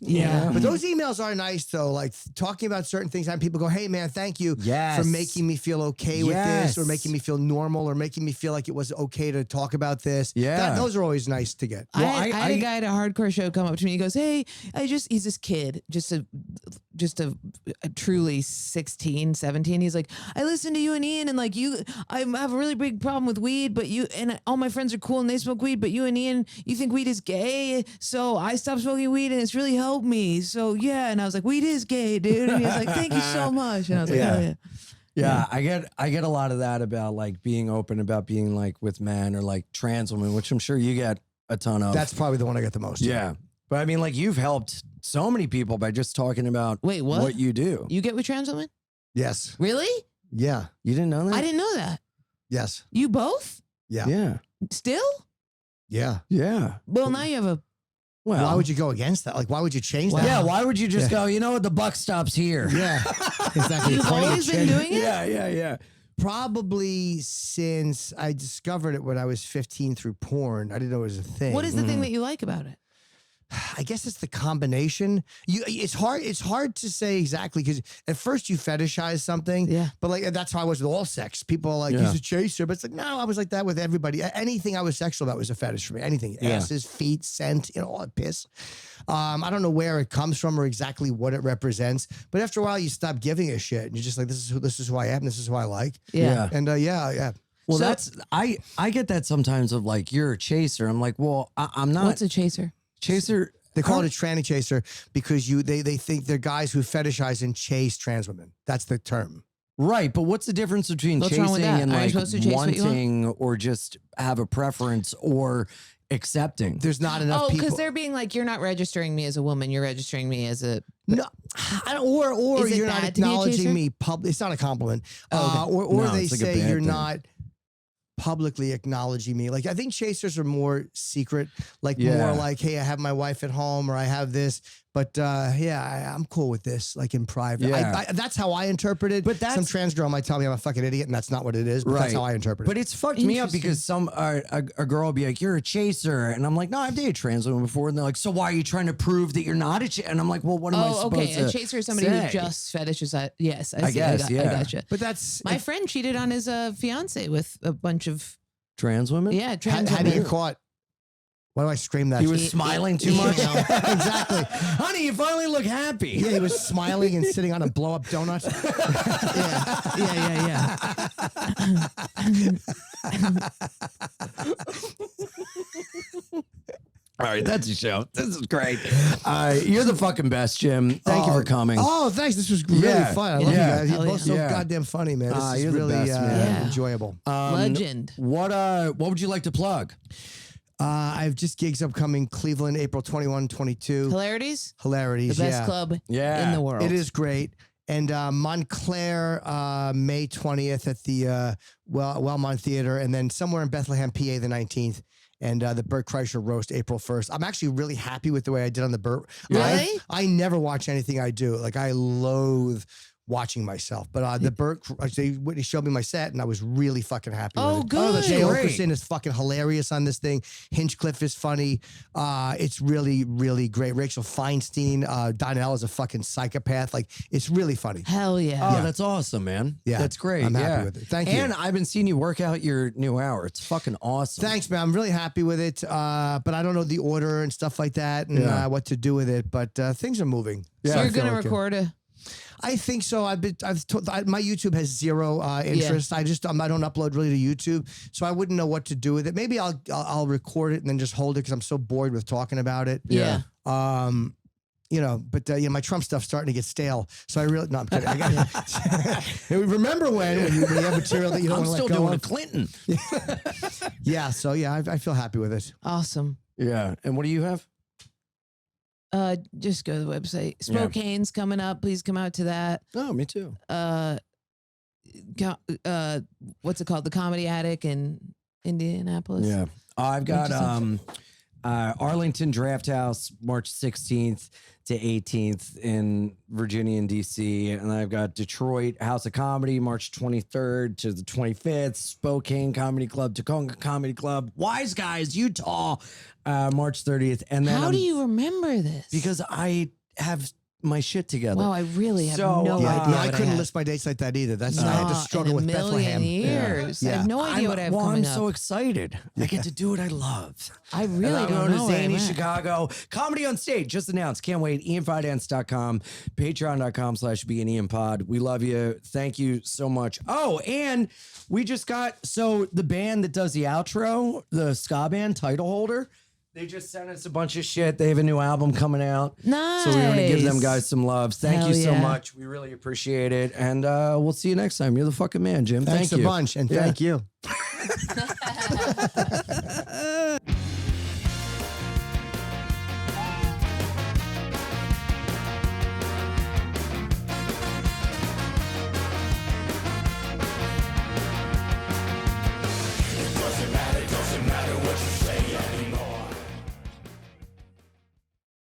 Yeah. But those emails are nice though, like talking about certain things, and people go, hey man, thank you Yes. for making me feel okay with this, or making me feel normal, or making me feel like it was okay to talk about this. Yeah. Those are always nice to get. I had a guy at a hardcore show come up to me. He goes, hey, he's this kid, just a truly 16, 17. He's like, I listen to you and Ian, and like I have a really big problem with weed, but you and all my friends are cool and they smoke weed, but you and Ian, you think weed is gay. So I stopped smoking weed and it's really helped me. So yeah. And I was like, weed is gay, dude. And he was like, thank you so much. And I was like, oh yeah. Yeah, I get a lot of that about like being open about being like with men or like trans women, which I'm sure you get a ton of. That's probably the one I get the most. Yeah. But I mean, like you've helped so many people by just talking about what you do. You get with trans women? Yes. Really? Yeah. You didn't know that? I didn't know that. Yes. You both? Yeah. Yeah. Still? Yeah. Yeah. Well, now you have a. Well, why would you go against that? Like, why would you change that? Yeah, why would you just go, you know what, the buck stops here? Yeah. Exactly. You've always been doing it? Yeah. Probably since I discovered it when I was 15 through porn. I didn't know it was a thing. What is the thing that you like about it? I guess it's the combination. It's hard to say exactly, because at first you fetishize something. Yeah. But like that's how I was with all sex. People are like, he's a chaser, but it's like, no, I was like that with everybody. Anything I was sexual about was a fetish for me. Anything, asses, feet, scent, all that piss. I don't know where it comes from or exactly what it represents, but after a while you stop giving a shit and you're just like, this is who I am. This is who I like. Yeah. And yeah. Well, that's I get that sometimes of like, you're a chaser. I'm like, well, I'm not. What's a chaser? Chaser? They call it a tranny chaser because they think they're guys who fetishize and chase trans women. That's the term. Right, but what's the difference between What's wrong with chasing that? and Are you like supposed to chase what you want? wanting or just have a preference or accepting? There's not enough people. Because they're being like, you're not registering me as a woman. You're registering me as a. No, or Is it you're not bad to be a chaser? acknowledging me. It's not a compliment. Oh, okay. Or No, they it's like a say bad you're thing. not publicly acknowledging me. Like I think chasers are more secret, like Yeah. more like, hey, I have my wife at home, or I have this, but I'm cool with this, like in private. Yeah. That's how I interpret it. But that's- some trans girl might tell me I'm a fucking idiot, and that's not what it is. But that's how I interpret But it. it's fucked me up because a girl will be like, you're a chaser. And I'm like, no, I've dated trans women before. And they're like, so why are you trying to prove that you're not a chaser? And I'm like, well, what am I supposed to A chaser is somebody say? who just fetishes. Yes, I see. guess, I gotcha. But that's My friend cheated on his fiance with a bunch of Trans women? trans how do you women. cut? Why do I scream that? He was smiling too much. Exactly. Honey, you finally look happy. Yeah, he was smiling and sitting on a blow up donut. All right, that's your show. This is great. You're the fucking best, Jim. Thank you for coming. Oh, thanks. This was really fun. I love you guys. You're both so goddamn funny, man. This is you're the really best, man. enjoyable. Legend. What would you like to plug? I have just gigs upcoming. Cleveland, April 21, 22. Hilarities? Hilarities, The best club in the world. It is great. And Montclair, May 20th at the Wellmont Theater. And then somewhere in Bethlehem, PA, the 19th. And the Burt Kreischer roast, April 1st. I'm actually really happy with the way I did on the Burt. Really? I never watch anything I do. Like, I loathe watching myself. But the Burt, Whitney showed me my set, and I was really fucking happy with it. Good. that's Jay great. Okerson is fucking hilarious on this thing. Hinchcliffe is funny. It's really, really great. Rachel Feinstein, Donnell is a fucking psychopath. Like, it's really funny. Hell yeah. Oh, that's awesome, man. Yeah, That's great. I'm happy yeah. with it. Thank you. And I've been seeing you work out your new hour. It's fucking awesome. Thanks, man. I'm really happy with it. But I don't know the order and stuff like that and what to do with it. But things are moving. So I you're feel going to like it. record a... I think so. My YouTube has zero interest. I don't upload really to YouTube, so I wouldn't know what to do with it. Maybe I'll record it and then just hold it because I'm so bored with talking about it. Yeah. But my Trump stuff's starting to get stale. So I really I'm kidding. Remember when you have material that you don't I'm want to still let go doing a of? Clinton. Yeah. So I feel happy with it. Awesome. Yeah. And what do you have? Just go to the website. Spokane's coming up. Please come out to that. Oh, me too. What's it called? The Comedy Attic in Indianapolis. Yeah. I've got Arlington Draft House, March 16th to 18th in Virginia and DC. And I've got Detroit House of Comedy, March 23rd to the 25th, Spokane Comedy Club, Tacoma Comedy Club, Wise Guys, Utah, March 30th. And then How do you remember this? because I have my shit together. Wow, I really have So, no yeah, idea. I what couldn't have. list my dates like that either. That's I had to struggle in with a million Bethlehem. years. I Yeah. have no idea what I have I'm coming so up. excited. I get to do what I love. I And really I'm don't going know to what I'm Zany at. Chicago. Comedy on Stage. Just announced. Can't wait. IanFidance.com. Patreon.com/BeInIanPod. Pod. We love you. Thank you so much. Oh, and we just got, so the band that does the outro, the ska band Title Holder, they just sent us a bunch of shit. They have a new album coming out. Nice. So we want to give them guys some love. Thank Hell you so yeah. much. We really appreciate it. And we'll see you next time. You're the fucking man, Jim. Thanks Thank a you. bunch, and Yeah. thank you.